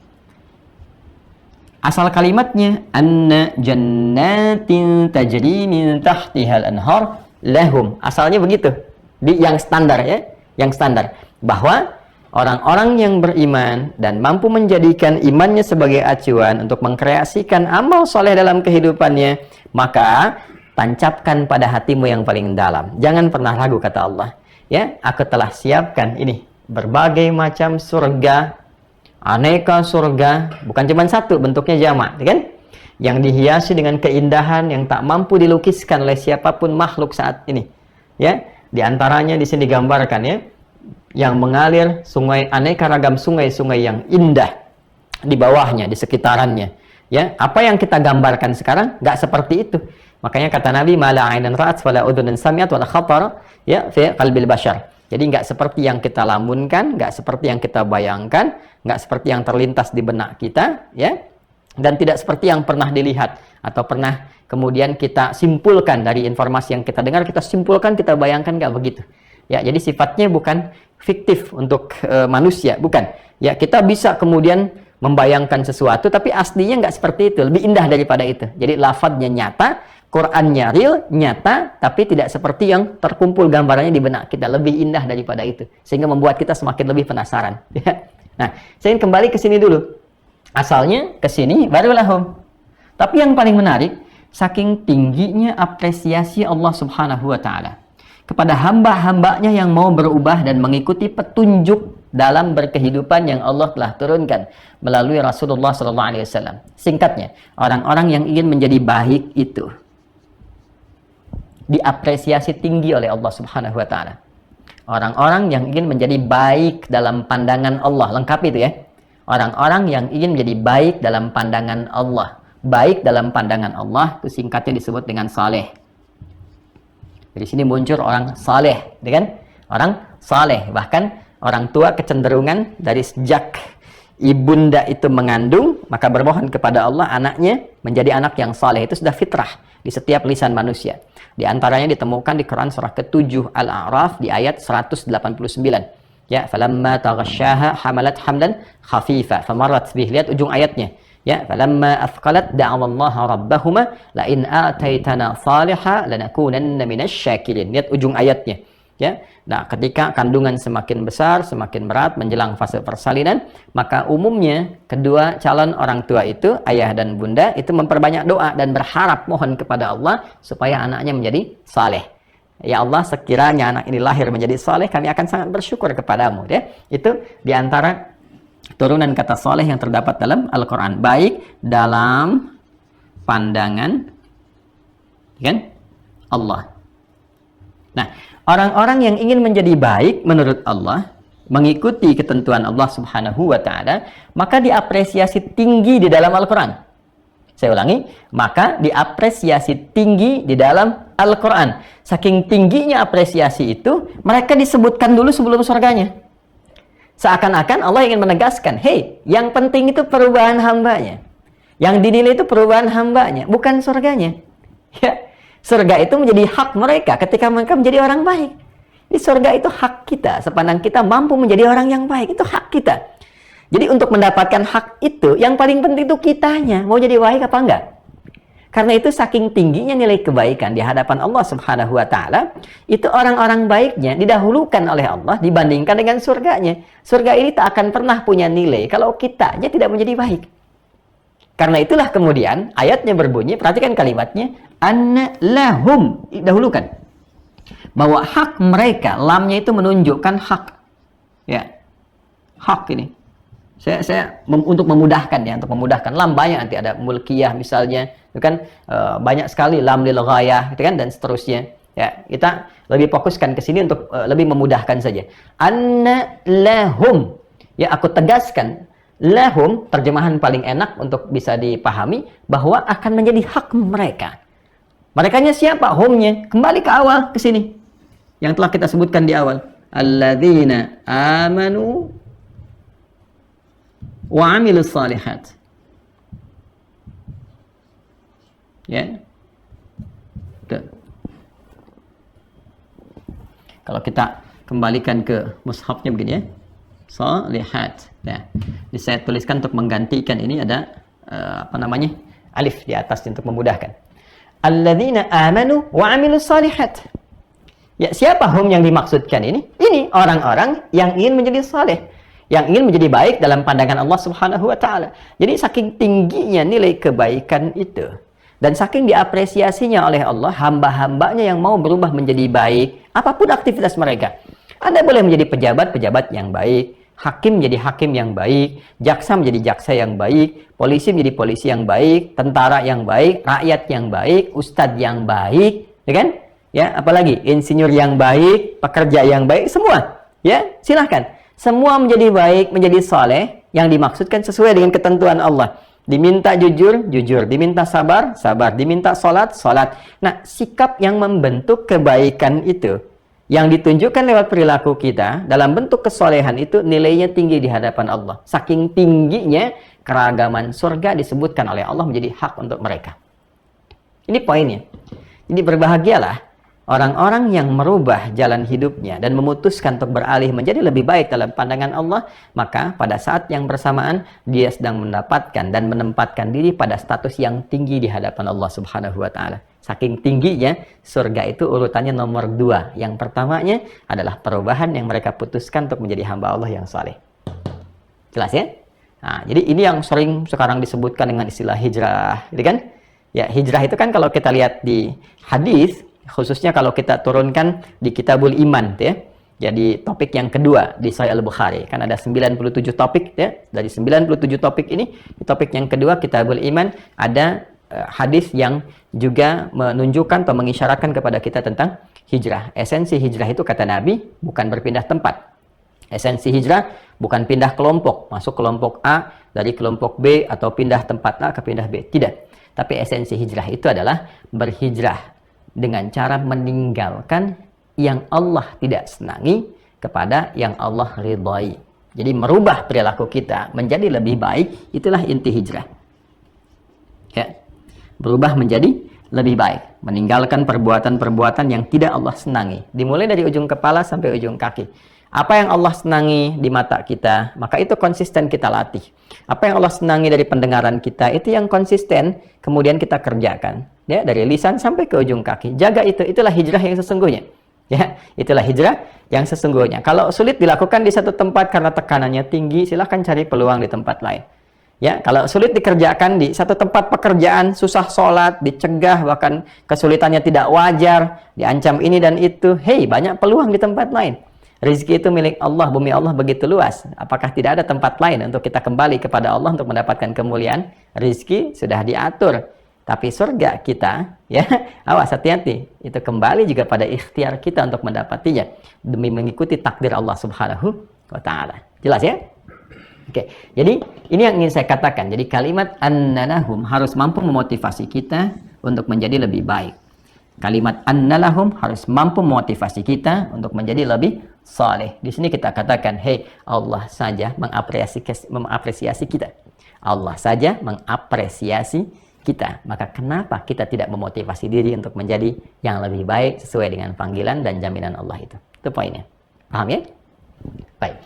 Asal kalimatnya anna jannatin tajri min tahtihal anhar lahum, asalnya begitu di yang standar ya, yang standar, bahwa orang-orang yang beriman dan mampu menjadikan imannya sebagai acuan untuk mengkreasikan amal soleh dalam kehidupannya, maka tancapkan pada hatimu yang paling dalam. Jangan pernah ragu, kata Allah. Ya, aku telah siapkan ini berbagai macam surga, aneka surga, bukan cuma satu, bentuknya jamak, kan? Yang dihiasi dengan keindahan yang tak mampu dilukiskan oleh siapapun makhluk saat ini. Ya, di antaranya di sini digambarkan ya, yang mengalir sungai, aneka ragam sungai-sungai yang indah di bawahnya, di sekitarannya. Ya, apa yang kita gambarkan sekarang nggak seperti itu. Makanya kata Nabi, mala ainan ra'at wala udhunun sami'at wala khatara ya fi qalbil bashar. Jadi nggak seperti yang kita lamunkan, nggak seperti yang kita bayangkan, nggak seperti yang terlintas di benak kita, ya, dan tidak seperti yang pernah dilihat atau pernah kemudian kita simpulkan dari informasi yang kita dengar, kita simpulkan, kita bayangkan, nggak begitu. Ya, jadi sifatnya bukan fiktif untuk manusia, bukan. Ya, kita bisa kemudian membayangkan sesuatu, tapi aslinya nggak seperti itu, lebih indah daripada itu. Jadi lafadznya nyata, Qurannya real, nyata, tapi tidak seperti yang terkumpul gambarannya di benak kita, lebih indah daripada itu, sehingga membuat kita semakin lebih penasaran. Nah, saya ingin kembali ke sini dulu. Asalnya ke sini, barulah home. Tapi yang paling menarik, saking tingginya apresiasi Allah Subhanahu wa Ta'ala kepada hamba-hambanya yang mau berubah dan mengikuti petunjuk dalam berkehidupan yang Allah telah turunkan melalui Rasulullah SAW. Singkatnya, orang-orang yang ingin menjadi baik itu diapresiasi tinggi oleh Allah Subhanahu wa Ta'ala. Orang-orang yang ingin menjadi baik dalam pandangan Allah, lengkap itu ya. Orang-orang yang ingin menjadi baik dalam pandangan Allah. Baik dalam pandangan Allah itu singkatnya disebut dengan saleh. Dari sini muncul orang saleh, kan? Orang saleh, bahkan orang tua kecenderungan dari sejak ibunda itu mengandung, maka bermohon kepada Allah anaknya menjadi anak yang saleh. Itu sudah fitrah di setiap lisan manusia. Di antaranya ditemukan di Quran surah ke-7 Al-A'raf di ayat 189. Ya, falamma taghasyaha hamalat hamdan khafifa famarrat bih. Lihat ujung ayatnya. Ya, falamma afqalat da'awallaha rabbahuma la in ataitana salihah lanakunanna minasyakirin. Lihat ujung ayatnya. Ya. Nah, ketika kandungan semakin besar, semakin berat menjelang fase persalinan, maka umumnya kedua calon orang tua itu, ayah dan bunda, itu memperbanyak doa dan berharap mohon kepada Allah supaya anaknya menjadi saleh. Ya Allah, sekiranya anak ini lahir menjadi saleh, kami akan sangat bersyukur kepadamu. Ya. Itu diantara turunan kata saleh yang terdapat dalam Al-Quran. Baik dalam pandangan kan Allah. Nah, orang-orang yang ingin menjadi baik menurut Allah, mengikuti ketentuan Allah Subhanahu wa Ta'ala, maka diapresiasi tinggi di dalam Al-Quran. Saya ulangi, maka diapresiasi tinggi di dalam Al-Quran. Saking tingginya apresiasi itu, mereka disebutkan dulu sebelum surganya. Seakan-akan Allah ingin menegaskan, hey, yang penting itu perubahan hambanya. Yang dinilai itu perubahan hambanya, bukan surganya. Ya, surga itu menjadi hak mereka ketika mereka menjadi orang baik. Di surga itu hak kita, sepandang kita mampu menjadi orang yang baik, itu hak kita. Jadi untuk mendapatkan hak itu, yang paling penting itu kitanya, mau jadi baik apa enggak. Karena itu saking tingginya nilai kebaikan di hadapan Allah Subhanahu wa Ta'ala, itu orang-orang baiknya didahulukan oleh Allah dibandingkan dengan surganya. Surga ini tak akan pernah punya nilai kalau kitanya tidak menjadi baik. Karena itulah kemudian ayatnya berbunyi, perhatikan kalimatnya, anna lahum, dahulukan. Bahwa hak mereka, lamnya itu menunjukkan hak. Ya, hak ini. Saya untuk memudahkan ya, untuk memudahkan lam banyak nanti ada mulkiyah misalnya, itu kan banyak sekali lam lil ghayah, gitu kan, dan seterusnya. Ya, kita lebih fokuskan ke sini untuk lebih memudahkan saja. Anna lahum, ya aku tegaskan, lahum terjemahan paling enak untuk bisa dipahami bahwa akan menjadi hak mereka. Merekanya siapa? Hum-nya kembali ke awal ke sini yang telah kita sebutkan di awal. Alladzina amanu wa amilus salihat. Ya. Tuh. Kalau kita kembalikan ke mushafnya begini ya. Salihat. Nah, ini saya tuliskan untuk menggantikan ini ada alif di atas untuk memudahkan. Alladzina amanu wa amilus salihat. Ya, siapa hum yang dimaksudkan ini? Ini orang-orang yang ingin menjadi saleh, yang ingin menjadi baik dalam pandangan Allah Subhanahu wa Ta'ala. Jadi saking tingginya nilai kebaikan itu, dan saking diapresiasinya oleh Allah hamba-hambanya yang mau berubah menjadi baik, apapun aktivitas mereka. Anda boleh menjadi pejabat-pejabat yang baik, hakim menjadi hakim yang baik, jaksa menjadi jaksa yang baik, polisi menjadi polisi yang baik, tentara yang baik, rakyat yang baik, ustadz yang baik, ya kan? Ya, apalagi insinyur yang baik, pekerja yang baik, semua. Ya, silahkan. Semua menjadi baik, menjadi saleh, yang dimaksudkan sesuai dengan ketentuan Allah. Diminta jujur, jujur. Diminta sabar, sabar. Diminta sholat, sholat. Nah, sikap yang membentuk kebaikan itu, yang ditunjukkan lewat perilaku kita, dalam bentuk kesolehan itu, nilainya tinggi di hadapan Allah. Saking tingginya, keragaman surga disebutkan oleh Allah menjadi hak untuk mereka. Ini poinnya. Jadi berbahagialah Orang-orang yang merubah jalan hidupnya dan memutuskan untuk beralih menjadi lebih baik dalam pandangan Allah, maka pada saat yang bersamaan dia sedang mendapatkan dan menempatkan diri pada status yang tinggi di hadapan Allah Subhanahu wa taala. Saking tingginya, surga itu urutannya nomor 2. Yang pertamanya adalah perubahan yang mereka putuskan untuk menjadi hamba Allah yang saleh. Jelas ya? Nah, jadi ini yang sering sekarang disebutkan dengan istilah hijrah, gitu kan? Ya, hijrah itu kan kalau kita lihat di hadis, khususnya kalau kita turunkan di Kitabul Iman, ya. Jadi topik yang kedua di Sahih Al-Bukhari, kan ada 97 topik, ya. Dari 97 topik ini, di topik yang kedua Kitabul Iman ada hadis yang juga menunjukkan atau mengisyaratkan kepada kita tentang hijrah. Esensi hijrah itu kata Nabi bukan berpindah tempat. Esensi hijrah bukan pindah kelompok, masuk kelompok A dari kelompok B atau pindah tempat A ke pindah B. Tidak. Tapi esensi hijrah itu adalah berhijrah dengan cara meninggalkan yang Allah tidak senangi kepada yang Allah ridhai. Jadi merubah perilaku kita menjadi lebih baik, itulah inti hijrah. Ya. Berubah menjadi lebih baik, meninggalkan perbuatan-perbuatan yang tidak Allah senangi. Dimulai dari ujung kepala sampai ujung kaki. Apa yang Allah senangi di mata kita, maka itu konsisten kita latih. Apa yang Allah senangi dari pendengaran kita, itu yang konsisten kemudian kita kerjakan. Ya, dari lisan sampai ke ujung kaki. Jaga itu, itulah hijrah yang sesungguhnya. Ya, itulah hijrah yang sesungguhnya. Kalau sulit dilakukan di satu tempat karena tekanannya tinggi, silahkan cari peluang di tempat lain. Ya, kalau sulit dikerjakan di satu tempat pekerjaan, susah sholat, dicegah, bahkan kesulitannya tidak wajar, diancam ini dan itu, hei, banyak peluang di tempat lain. Rizki itu milik Allah, bumi Allah begitu luas. Apakah tidak ada tempat lain untuk kita kembali kepada Allah untuk mendapatkan kemuliaan? Rizki sudah diatur. Tapi surga kita, ya, awas hati-hati. Itu kembali juga pada ikhtiar kita untuk mendapatinya. Demi mengikuti takdir Allah Subhanahu wa ta'ala. Jelas ya? Oke, jadi ini yang ingin saya katakan. Jadi kalimat annalahum harus mampu memotivasi kita untuk menjadi lebih baik. Kalimat annalahum harus mampu memotivasi kita untuk menjadi lebih saleh. Di sini kita katakan, hey, Allah saja mengapresiasi kita. Allah saja mengapresiasi kita. Maka kenapa kita tidak memotivasi diri untuk menjadi yang lebih baik sesuai dengan panggilan dan jaminan Allah itu? Itu poinnya. Paham ya? Baik.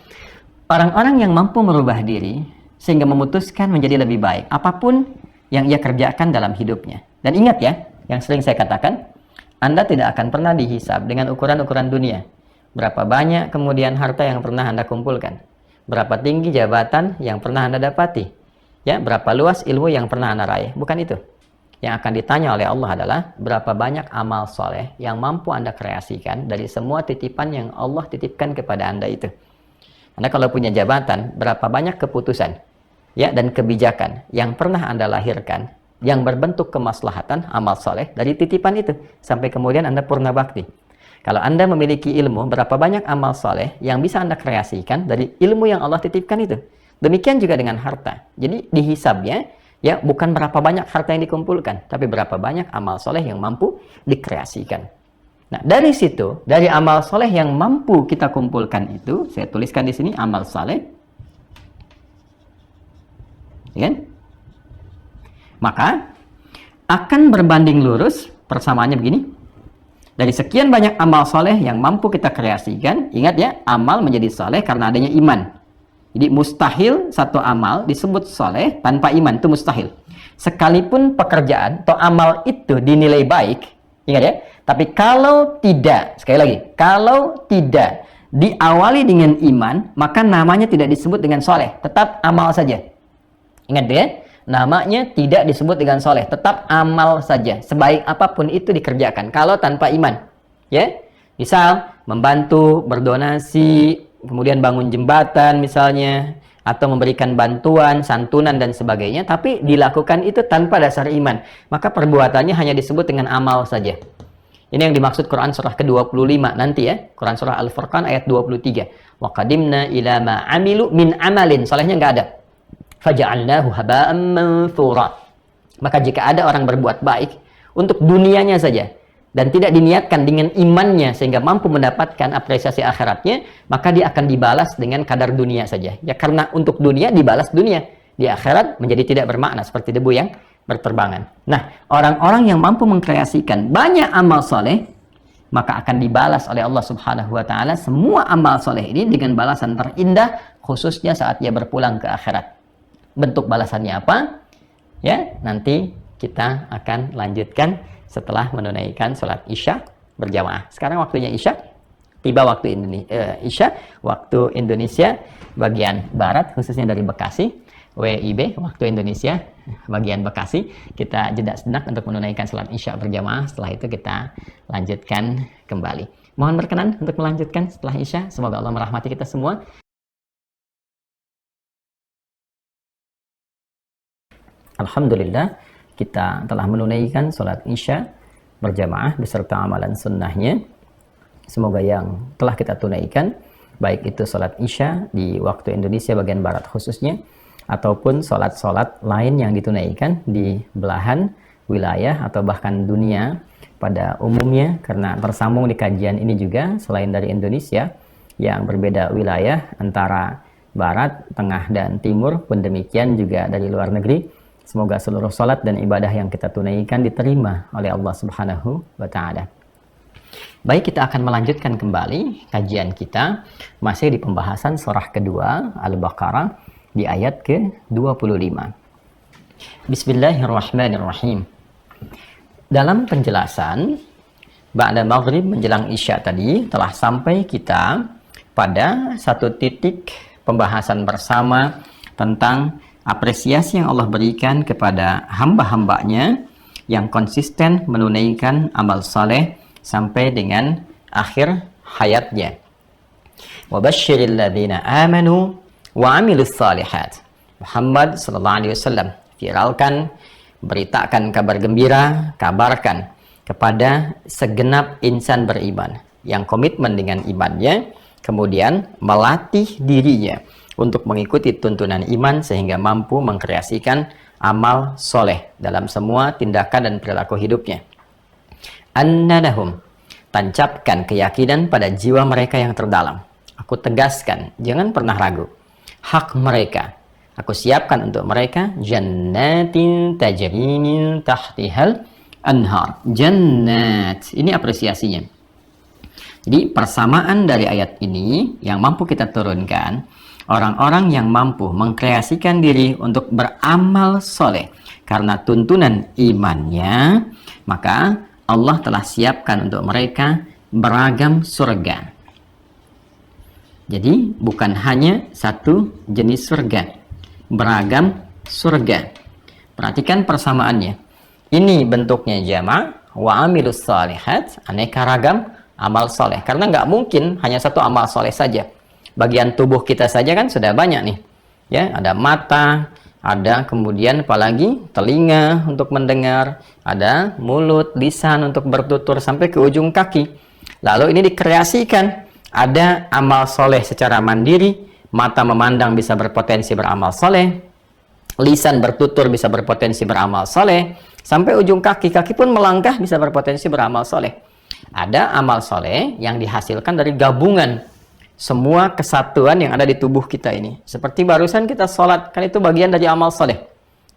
Orang-orang yang mampu merubah diri sehingga memutuskan menjadi lebih baik apapun yang ia kerjakan dalam hidupnya. Dan ingat ya, yang sering saya katakan, Anda tidak akan pernah dihisab dengan ukuran-ukuran dunia. Berapa banyak kemudian harta yang pernah Anda kumpulkan? Berapa tinggi jabatan yang pernah Anda dapati? Ya, berapa luas ilmu yang pernah Anda raih? Bukan itu. Yang akan ditanya oleh Allah adalah berapa banyak amal soleh yang mampu Anda kreasikan dari semua titipan yang Allah titipkan kepada Anda itu. Anda kalau punya jabatan, berapa banyak keputusan ya dan kebijakan yang pernah Anda lahirkan yang berbentuk kemaslahatan amal soleh dari titipan itu sampai kemudian Anda purna bakti. Kalau Anda memiliki ilmu, berapa banyak amal soleh yang bisa Anda kreasikan dari ilmu yang Allah titipkan itu. Demikian juga dengan harta. Jadi dihisabnya ya bukan berapa banyak harta yang dikumpulkan, tapi berapa banyak amal soleh yang mampu dikreasikan. Nah, dari situ, dari amal soleh yang mampu kita kumpulkan itu, saya tuliskan di sini amal soleh, ya kan? Maka akan berbanding lurus persamaannya begini. Dari sekian banyak amal soleh yang mampu kita kreasikan, ingat ya, amal menjadi soleh karena adanya iman. Jadi mustahil satu amal disebut soleh tanpa iman, itu mustahil. Sekalipun pekerjaan atau amal itu dinilai baik, ingat ya, tapi kalau tidak, sekali lagi, kalau tidak diawali dengan iman, maka namanya tidak disebut dengan soleh, tetap amal saja. Ingat ya, namanya tidak disebut dengan soleh, tetap amal saja. Sebaik apapun itu dikerjakan, kalau tanpa iman. Ya, misal membantu, berdonasi, kemudian bangun jembatan misalnya, atau memberikan bantuan, santunan dan sebagainya, tapi dilakukan itu tanpa dasar iman, maka perbuatannya hanya disebut dengan amal saja. Ini yang dimaksud Quran surah ke-25 nanti ya, Quran surah Al-Furqan ayat 23. Wa qadimna ila ma amilu min amalin, solehnya nggak ada. Faja'alnahu haba'an manthura. Maka jika ada orang berbuat baik untuk dunianya saja dan tidak diniatkan dengan imannya sehingga mampu mendapatkan apresiasi akhiratnya, maka dia akan dibalas dengan kadar dunia saja. Ya karena untuk dunia dibalas dunia, di akhirat menjadi tidak bermakna seperti debu yang berterbangan. Nah, orang-orang yang mampu mengkreasikan banyak amal soleh maka akan dibalas oleh Allah Subhanahu wa taala semua amal soleh ini dengan balasan terindah, khususnya saat ia berpulang ke akhirat. Bentuk balasannya apa? Ya, nanti kita akan lanjutkan setelah menunaikan sholat Isya berjamaah. Sekarang waktunya Isya. Tiba waktu Isya, waktu Indonesia bagian barat, khususnya dari Bekasi. WIB, waktu Indonesia bagian Bekasi. Kita jeda sejenak untuk menunaikan sholat Isya berjamaah. Setelah itu kita lanjutkan kembali. Mohon berkenan untuk melanjutkan setelah Isya. Semoga Allah merahmati kita semua. Alhamdulillah, kita telah menunaikan sholat Isya berjamaah beserta amalan sunnahnya. Semoga yang telah kita tunaikan, baik itu sholat Isya di waktu Indonesia bagian barat khususnya, ataupun sholat-sholat lain yang ditunaikan di belahan wilayah atau bahkan dunia pada umumnya, karena tersambung di kajian ini juga selain dari Indonesia yang berbeda wilayah antara barat, tengah, dan timur, pun demikian juga dari luar negeri. Semoga seluruh sholat dan ibadah yang kita tunaikan diterima oleh Allah Subhanahu wa ta'ala. Baik, kita akan melanjutkan kembali kajian kita masih di pembahasan surah kedua Al-Baqarah di ayat ke-25. Bismillahirrahmanirrahim. Dalam penjelasan ba'da maghrib menjelang Isya tadi telah sampai kita pada satu titik pembahasan bersama tentang apresiasi yang Allah berikan kepada hamba-hambanya yang konsisten menunaikan amal saleh sampai dengan akhir hayatnya. Wa basyiril ladzina amanu wa amilus salihat. Muhammad sallallahu alaihi wasallam viralkan, beritakan kabar gembira, kabarkan kepada segenap insan beriman yang komitmen dengan imannya, kemudian melatih dirinya untuk mengikuti tuntunan iman sehingga mampu mengkreasikan amal soleh dalam semua tindakan dan perilaku hidupnya. Annalahum, tancapkan keyakinan pada jiwa mereka yang terdalam. Aku tegaskan, jangan pernah ragu. Hak mereka, aku siapkan untuk mereka jannatin tajri min tahtihal anhar. Jannat, ini apresiasinya. Jadi persamaan dari ayat ini yang mampu kita turunkan, orang-orang yang mampu mengkreasikan diri untuk beramal soleh karena tuntunan imannya, maka Allah telah siapkan untuk mereka beragam surga. Jadi bukan hanya satu jenis surga, beragam surga. Perhatikan persamaannya. Ini bentuknya jama' wa amilus salihat, aneka ragam amal soleh. Karena nggak mungkin hanya satu amal soleh saja. Bagian tubuh kita saja kan sudah banyak nih. Ya, ada mata, ada kemudian apalagi telinga untuk mendengar, ada mulut, lisan untuk bertutur sampai ke ujung kaki. Lalu ini dikreasikan. Ada amal soleh secara mandiri, mata memandang bisa berpotensi beramal soleh, lisan bertutur bisa berpotensi beramal soleh, sampai ujung kaki, kaki pun melangkah bisa berpotensi beramal soleh. Ada amal soleh yang dihasilkan dari gabungan semua kesatuan yang ada di tubuh kita ini. Seperti barusan kita sholat, kan itu bagian dari amal soleh.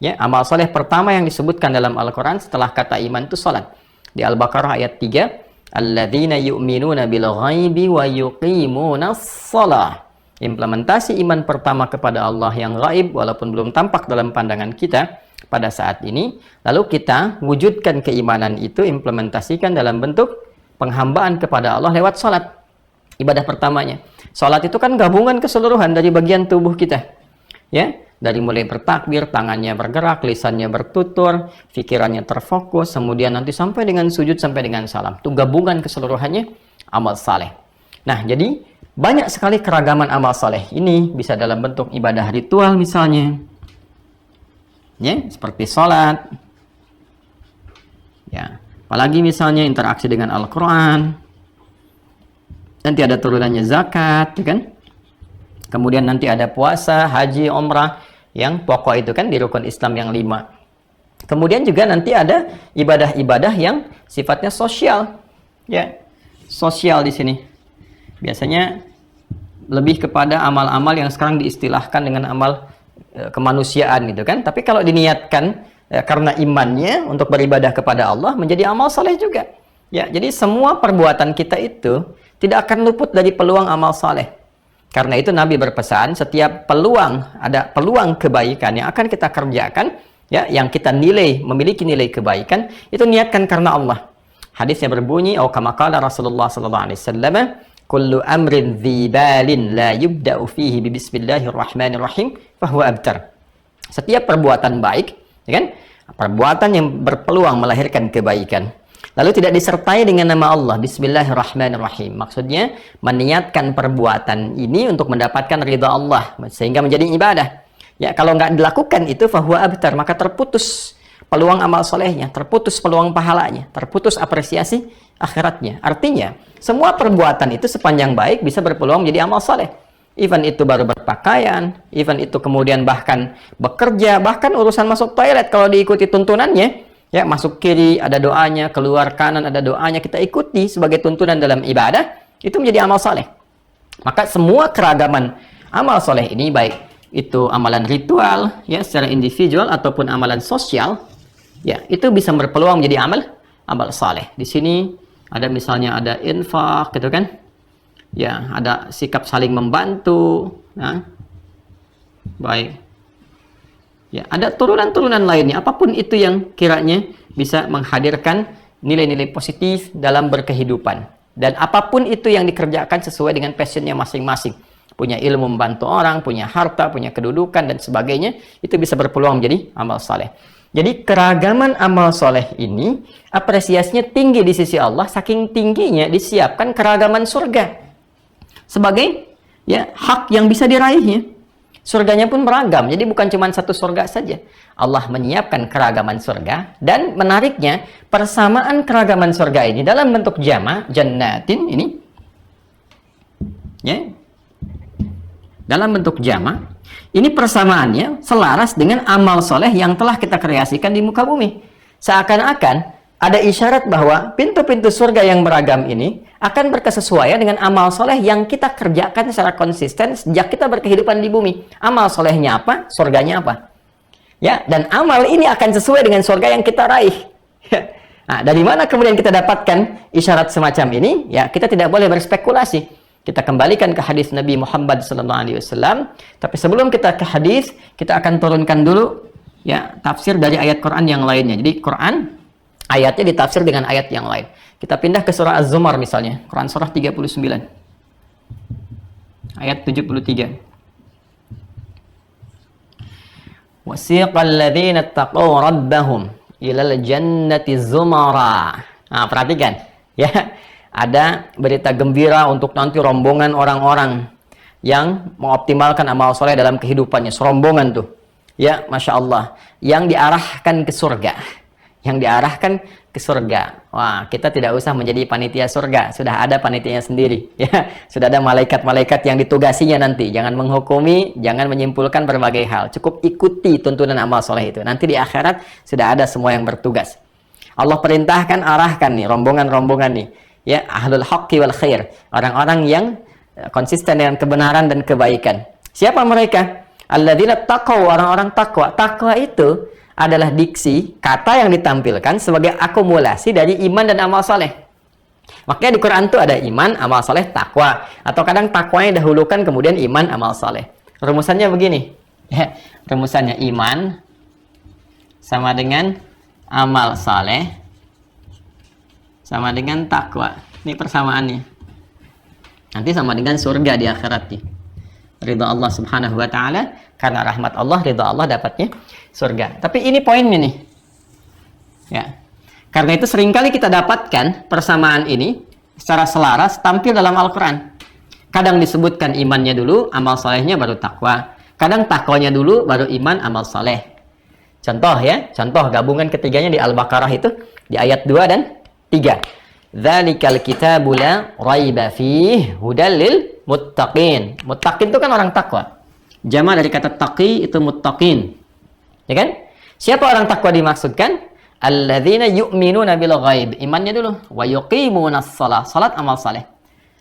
Ya, amal soleh pertama yang disebutkan dalam Al-Quran setelah kata iman itu sholat. Di Al-Baqarah ayat 3, alladzina yu'minuna bil ghaibi wa yuqimunas shalah. Implementasi iman pertama kepada Allah yang gaib walaupun belum tampak dalam pandangan kita pada saat ini, lalu kita wujudkan keimanan itu, implementasikan dalam bentuk penghambaan kepada Allah lewat salat. Ibadah pertamanya. Salat itu kan gabungan keseluruhan dari bagian tubuh kita. Ya, dari mulai bertakbir, tangannya bergerak, lisannya bertutur, pikirannya terfokus, kemudian nanti sampai dengan sujud, sampai dengan salam. Itu gabungan keseluruhannya amal saleh. Nah, jadi banyak sekali keragaman amal saleh. Ini bisa dalam bentuk ibadah ritual misalnya. Ya, seperti sholat. Ya, apalagi misalnya interaksi dengan Al-Quran. Nanti ada turunannya zakat, ya kan? Kemudian nanti ada puasa, haji, umrah, yang pokok itu kan di rukun Islam yang 5. Kemudian juga nanti ada ibadah-ibadah yang sifatnya sosial. Ya, sosial di sini. Biasanya lebih kepada amal-amal yang sekarang diistilahkan dengan amal kemanusiaan gitu kan. Tapi kalau diniatkan karena imannya untuk beribadah kepada Allah menjadi amal saleh juga. Ya, jadi semua perbuatan kita itu tidak akan luput dari peluang amal saleh. Karena itu Nabi berpesan, setiap peluang, ada peluang kebaikan yang akan kita kerjakan, ya, yang kita nilai, memiliki nilai kebaikan, itu niatkan karena Allah. Hadisnya berbunyi, "Au kama qala Rasulullah sallallahu alaihi wasallam, kullu amrin dzibalin la yubda'u fihi bi bismillahirrahmanirrahim fahuwa abtar." Setiap perbuatan baik, ya kan? Perbuatan yang berpeluang melahirkan kebaikan, lalu tidak disertai dengan nama Allah, bismillahirrahmanirrahim. Maksudnya, meniatkan perbuatan ini untuk mendapatkan ridha Allah, sehingga menjadi ibadah. Ya, kalau nggak dilakukan itu, fahuwa abtar, maka terputus peluang amal solehnya, terputus peluang pahalanya, terputus apresiasi akhiratnya. Artinya, semua perbuatan itu sepanjang baik bisa berpeluang menjadi amal soleh. Even itu baru berpakaian, even itu kemudian bahkan bekerja, bahkan urusan masuk toilet kalau diikuti tuntunannya, ya, masuk kiri ada doanya, keluar kanan ada doanya, kita ikuti sebagai tuntunan dalam ibadah, itu menjadi amal soleh. Maka semua keragaman amal soleh ini, baik itu amalan ritual, ya, secara individual ataupun amalan sosial, ya, itu bisa berpeluang menjadi amal soleh. Di sini ada misalnya ada infak, gitu kan? Ya, ada sikap saling membantu, ya. Baik. Ya, ada turunan-turunan lainnya, apapun itu yang kiranya bisa menghadirkan nilai-nilai positif dalam berkehidupan. Dan apapun itu yang dikerjakan sesuai dengan passionnya masing-masing. Punya ilmu membantu orang, punya harta, punya kedudukan, dan sebagainya, itu bisa berpeluang menjadi amal saleh. Jadi keragaman amal soleh ini apresiasinya tinggi di sisi Allah, saking tingginya disiapkan keragaman surga sebagai, ya, hak yang bisa diraihnya. Surganya pun beragam, jadi bukan cuma satu surga saja. Allah menyiapkan keragaman surga, dan menariknya persamaan keragaman surga ini dalam bentuk jama, jannatin ini, ya, dalam bentuk jama, ini persamaannya selaras dengan amal soleh yang telah kita kreasikan di muka bumi. Seakan-akan ada isyarat bahwa pintu-pintu surga yang beragam ini akan berkesesuaian dengan amal soleh yang kita kerjakan secara konsisten sejak kita berkehidupan di bumi. Amal solehnya apa? Surganya apa? Ya, dan amal ini akan sesuai dengan surga yang kita raih. Nah, dari mana kemudian kita dapatkan isyarat semacam ini? Ya, kita tidak boleh berspekulasi. Kita kembalikan ke hadis Nabi Muhammad SAW. Tapi sebelum kita ke hadis, kita akan turunkan dulu, ya, tafsir dari ayat Quran yang lainnya. Jadi Quran ayatnya ditafsir dengan ayat yang lain. Kita pindah ke surah Az-Zumar misalnya, Quran surah 39 ayat 73. Wasiqal ladzina taqaw rabbahum ilal jannati zumara. Nah, perhatikan, ya, ada berita gembira untuk nanti rombongan orang-orang yang mengoptimalkan amal soleh dalam kehidupannya, serombongan tuh, ya, Masya Allah, yang diarahkan ke surga, yang diarahkan ke surga. Wah, kita tidak usah menjadi panitia surga, sudah ada panitianya sendiri, ya, sudah ada malaikat-malaikat yang ditugasinya nanti. Jangan menghukumi, jangan menyimpulkan berbagai hal, cukup ikuti tuntunan amal soleh itu. Nanti di akhirat sudah ada semua yang bertugas. Allah perintahkan, arahkan nih rombongan-rombongan nih, ya, ahlul haqqi wal khair, orang-orang yang konsisten dengan kebenaran dan kebaikan. Siapa mereka? Alladzina taqaw, orang-orang takwa. Takwa itu adalah diksi, kata yang ditampilkan sebagai akumulasi dari iman dan amal soleh. Makanya di Quran itu ada iman, amal soleh, takwa. Atau kadang takwanya dahulukan, kemudian iman, amal soleh. Rumusannya begini, ya, rumusannya iman sama dengan amal soleh sama dengan takwa. Ini persamaannya. Nanti sama dengan surga di akhirat nih. Ridha Allah subhanahu wa ta'ala, karena rahmat Allah, ridha Allah dapatnya surga. Tapi ini poinnya nih, ya, karena itu seringkali kita dapatkan persamaan ini secara selaras tampil dalam Al-Quran. Kadang disebutkan imannya dulu, amal solehnya baru takwa. Kadang takwanya dulu, baru iman, amal soleh. Contoh, ya, contoh gabungan ketiganya di Al-Baqarah itu di ayat 2 dan 3. Dzalikal kitabu la raiba fihi hudal lil muttaqin. Muttaqin itu kan orang takwa. Jama' dari kata taqi itu muttaqin. Ya kan? Siapa orang takwa dimaksudkan? Alladzina yu'minuna bil ghaib. Imannya dulu. Wa yuqimunas shalah. Salat amal saleh.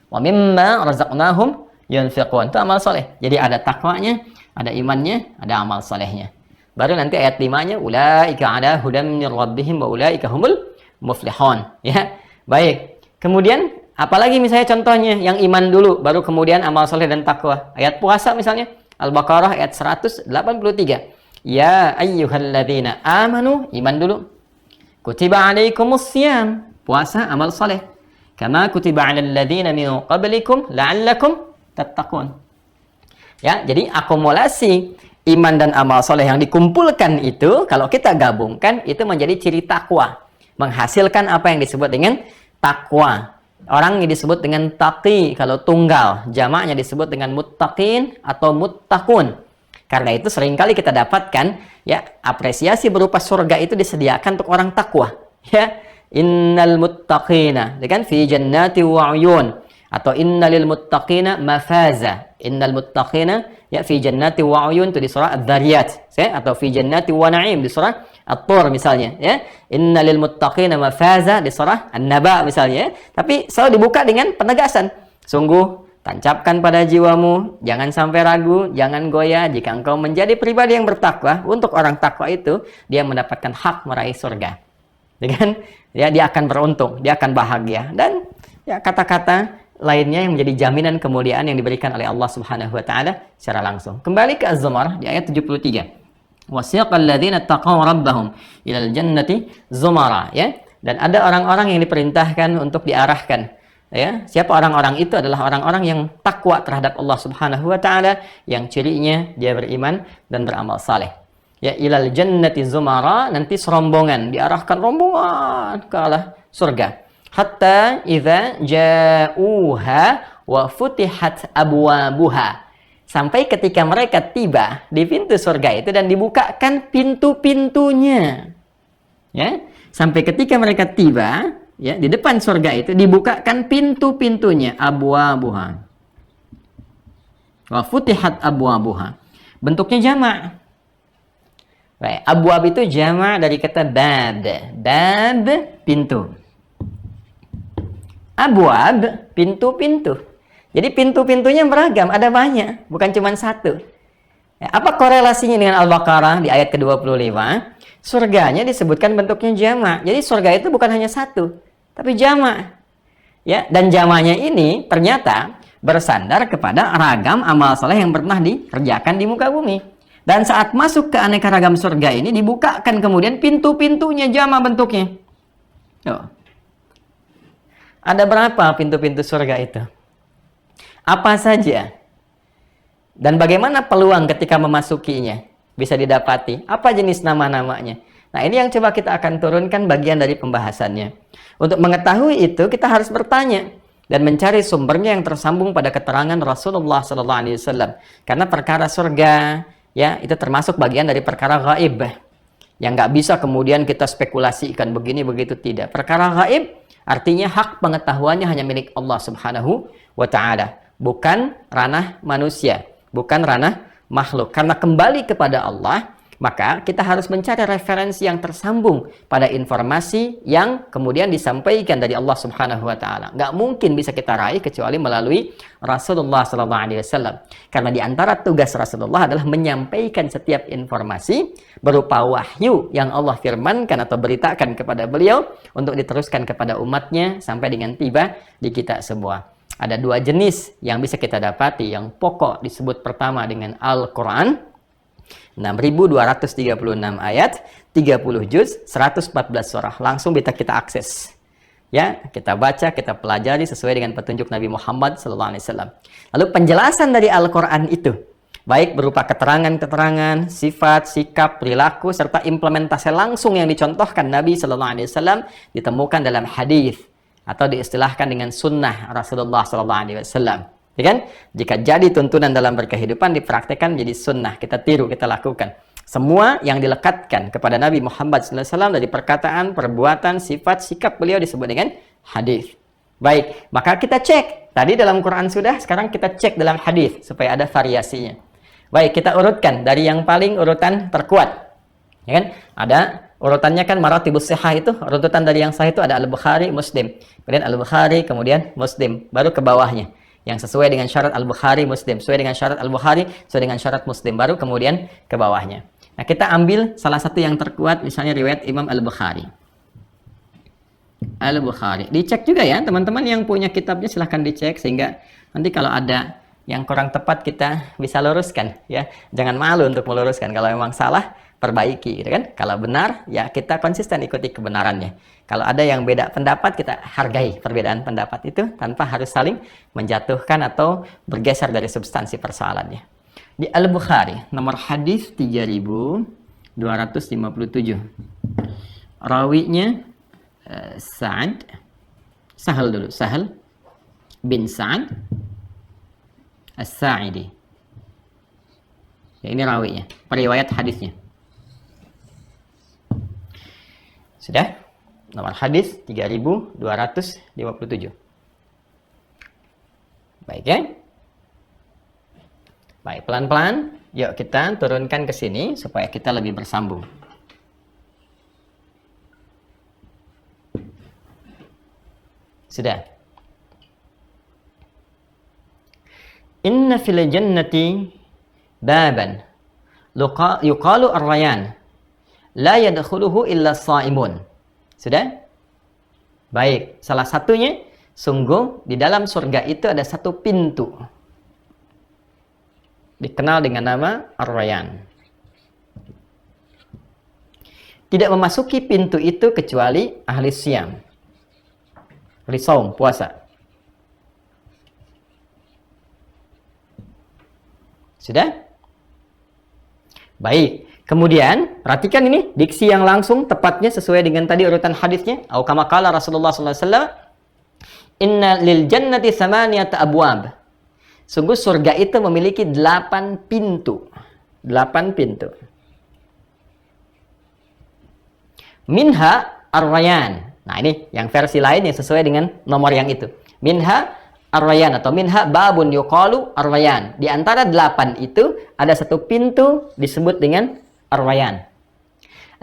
Wa mimma razaqnahum yunfiqun. Itu amal saleh. Jadi ada takwanya, ada imannya, ada amal salehnya. Baru nanti ayat 5-nya ulaika ala hudam min rabbihim wa ulaika humul muflihun. Ya. Baik. Kemudian apalagi misalnya contohnya yang iman dulu, baru kemudian amal soleh dan takwa. Ayat puasa misalnya, Al-Baqarah ayat 183. Ya ayyuhalladzina amanu, iman dulu. Kutiba alaikumussyam, puasa amal soleh. Kama kutiba alal ladzina min qablikum la'allakum tattaqun. Ya, jadi akumulasi iman dan amal soleh yang dikumpulkan itu, kalau kita gabungkan, itu menjadi ciri takwa. Menghasilkan apa yang disebut dengan takwa. Orang yang disebut dengan taqi kalau tunggal, jamaknya disebut dengan muttaqin atau muttaqun. Karena itu seringkali kita dapatkan ya apresiasi berupa surga itu disediakan untuk orang takwa. Ya, innal muttaqina, kan fi jannati wa uyun, atau innalil muttaqina mafaza. Innal muttaqina ya fi jannati wa uyun itu di surah Adz-Dzariyat, ya, atau fi jannati wa na'im di surah At-Tur misalnya, ya. Innalil muttaqina mafaza di surah An-Naba misalnya, ya. Tapi selalu dibuka dengan penegasan. Sungguh tancapkan pada jiwamu, jangan sampai ragu, jangan goyah jika engkau menjadi pribadi yang bertakwa. Untuk orang takwa itu dia mendapatkan hak meraih surga. Dengan ya, dia akan beruntung, dia akan bahagia, dan ya kata-kata lainnya yang menjadi jaminan kemuliaan yang diberikan oleh Allah Subhanahu wa taala secara langsung. Kembali ke Az-Zumar di ayat 73. Wasiqal ladzina taqaw rabbahum ilal jannati zumara, ya. Dan ada orang-orang yang diperintahkan untuk diarahkan, ya. Siapa orang-orang itu? Adalah orang-orang yang takwa terhadap Allah Subhanahu wa taala, yang cirinya dia beriman dan beramal saleh. Ya, ilal jannati zumara, nanti serombongan, diarahkan rombongan ke arah surga. Hatta idza ja'uha wa futihat abwabuha, sampai ketika mereka tiba di pintu surga itu dan dibukakan pintu-pintunya. Ya, sampai ketika mereka tiba ya di depan surga itu dibukakan pintu-pintunya, abwabuha. Wa futihat abwabuha. Bentuknya jamak. Baik, abwab itu jamak dari kata bab. Bab, pintu. Abwab, pintu-pintu. Jadi pintu-pintunya beragam, ada banyak, bukan cuma satu. Ya, apa korelasinya dengan Al-Baqarah di ayat ke-25? Surganya disebutkan bentuknya jamak. Jadi surga itu bukan hanya satu, tapi jamak. Ya, dan jamaknya ini ternyata bersandar kepada ragam amal soleh yang pernah dikerjakan di muka bumi. Dan saat masuk ke aneka ragam surga ini dibukakan kemudian pintu-pintunya jamak bentuknya. Tuh. Ada berapa pintu-pintu surga itu? Apa saja? Dan bagaimana peluang ketika memasukinya? Bisa didapati. Apa jenis nama-namanya? Nah, ini yang coba kita akan turunkan bagian dari pembahasannya. Untuk mengetahui itu, kita harus bertanya dan mencari sumbernya yang tersambung pada keterangan Rasulullah SAW. Karena perkara surga, ya, itu termasuk bagian dari perkara gaib. Yang nggak bisa kemudian kita spekulasikan begini, begitu, tidak. Perkara gaib artinya hak pengetahuannya hanya milik Allah Subhanahu wa ta'ala. Bukan ranah manusia, bukan ranah makhluk. Karena kembali kepada Allah, maka kita harus mencari referensi yang tersambung pada informasi yang kemudian disampaikan dari Allah Subhanahu wa ta'ala. Nggak mungkin bisa kita raih kecuali melalui Rasulullah SAW. Karena di antara tugas Rasulullah adalah menyampaikan setiap informasi berupa wahyu yang Allah firmankan atau beritakan kepada beliau untuk diteruskan kepada umatnya sampai dengan tiba di kita semua. Ada dua jenis yang bisa kita dapati. Yang pokok disebut pertama dengan Al-Quran, 6.236 ayat, 30 juz, 114 surah. Langsung bisa kita akses. Ya, kita baca, kita pelajari sesuai dengan petunjuk Nabi Muhammad SAW. Lalu penjelasan dari Al-Quran itu, baik berupa keterangan-keterangan, sifat, sikap, perilaku, serta implementasi langsung yang dicontohkan Nabi SAW ditemukan dalam hadis atau diistilahkan dengan sunnah Rasulullah SAW. Ya kan? Jika jadi tuntunan dalam berkehidupan, dipraktekkan menjadi sunnah, kita tiru, kita lakukan. Semua yang dilekatkan kepada Nabi Muhammad SAW dari perkataan, perbuatan, sifat, sikap beliau disebut dengan hadis. Baik, maka kita cek. Tadi dalam Quran sudah, sekarang kita cek dalam hadis supaya ada variasinya. Baik, kita urutkan dari yang paling urutan terkuat. Ya kan? Ada urutannya kan maratibus sihah itu, urutan dari yang sahih itu ada Al-Bukhari, Muslim. Kemudian Al-Bukhari, kemudian Muslim, baru ke bawahnya. Yang sesuai dengan syarat Al-Bukhari, Muslim, sesuai dengan syarat Al-Bukhari, sesuai dengan syarat Muslim, baru kemudian ke bawahnya. Nah, kita ambil salah satu yang terkuat, misalnya riwayat Imam Al-Bukhari. Al-Bukhari. Dicek juga ya, teman-teman yang punya kitabnya silahkan dicek, sehingga nanti kalau ada yang kurang tepat kita bisa luruskan ya. Jangan malu untuk meluruskan. Kalau memang salah, perbaiki gitu kan. Kalau benar, ya kita konsisten ikuti kebenarannya. Kalau ada yang beda pendapat, kita hargai perbedaan pendapat itu tanpa harus saling menjatuhkan atau bergeser dari substansi persoalannya. Di Al-Bukhari, nomor hadis 3257. Rawinya Sahal dulu, Sahal bin Sa'ad As-Sa'idi. Ya, ini rawinya, periwayat hadisnya. Sudah? Nomor hadis 3257. Baik ya? Baik, pelan-pelan. Yuk kita turunkan ke sini supaya kita lebih bersambung. Sudah. Inna fil jannati baban yuqalu ar-rayyan la yadkhuluhu illa as-sha'imun. Sudah? Baik, salah satunya sungguh di dalam surga itu ada satu pintu dikenal dengan nama ar-rayyan. Tidak memasuki pintu itu kecuali ahli siyam, ahli saum, puasa. Sudah? Baik. Kemudian, perhatikan ini diksi yang langsung tepatnya sesuai dengan tadi urutan hadisnya. Au kama qala Rasulullah sallallahu alaihi wasallam, "Inna lil jannati thamaniyata abwab." Sungguh surga itu memiliki 8 pintu. 8 pintu. Minha ar-rayyan. Nah, ini yang versi lain yang sesuai dengan nomor yang itu. Minha ar-rayyan atau minha babun yuqalu ar-rayyan. Di antara 8 itu ada satu pintu disebut dengan ar-rayyan.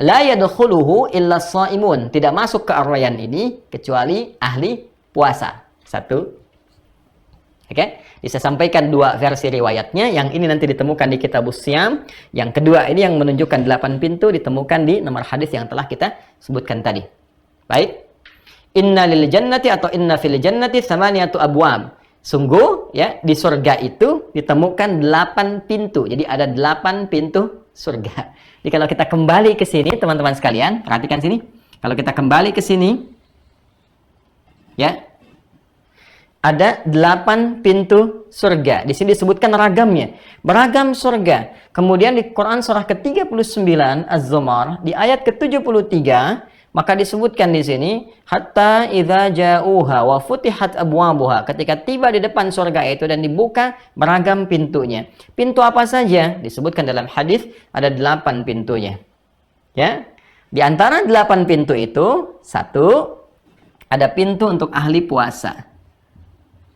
La yadkhuluhu illa as-shaimun. Tidak masuk ke ar-rayyan ini kecuali ahli puasa. Satu. Oke, bisa sampaikan 2 versi riwayatnya. Yang ini nanti ditemukan di Kitabus Syam. Yang kedua ini yang menunjukkan 8 pintu ditemukan di nomor hadis yang telah kita sebutkan tadi. Baik. Inna lil jannati atau inna fil jannati thamaniyatu abwab. Sungguh ya di surga itu ditemukan 8 pintu. Jadi ada 8 pintu surga. Jadi kalau kita kembali ke sini teman-teman sekalian, perhatikan sini. Kalau kita kembali ke sini ya, ada 8 pintu surga. Di sini disebutkan ragamnya. Beragam surga. Kemudian di Quran surah ke-39 Az-Zumar di ayat ke-73 maka disebutkan di sini hatta idza ja'uha wa futihat abwabuha. Ketika tiba di depan surga itu dan dibuka beragam pintunya. Pintu apa saja? Disebutkan dalam hadis ada 8 pintunya. Ya. Di antara 8 pintu itu, satu ada pintu untuk ahli puasa.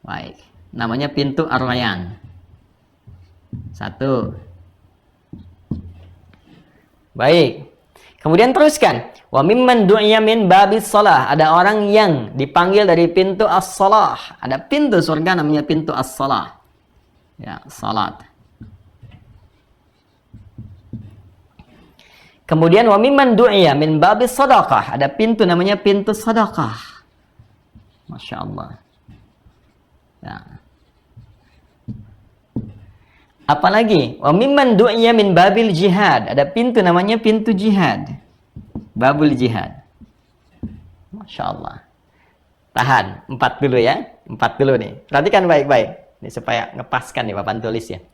Baik, namanya pintu ar-rayyan. Satu. Baik. Kemudian teruskan. Wa mimman du'iya min babis shalah. Ada orang yang dipanggil dari pintu as-shalah. Ada pintu surga namanya pintu as-shalah. Ya, salat. Kemudian wa mimman du'iya min babis shadaqah. Ada pintu namanya pintu sedekah. Masya Allah. Ya. Apalagi wa mimman du'iya min babil jihad. Ada pintu namanya pintu jihad. Babul jihad. Masya Allah. Tahan, 4 dulu ya. 4 dulu nih. Perhatikan baik-baik. Ini supaya ngepaskan nih papan tulis ya.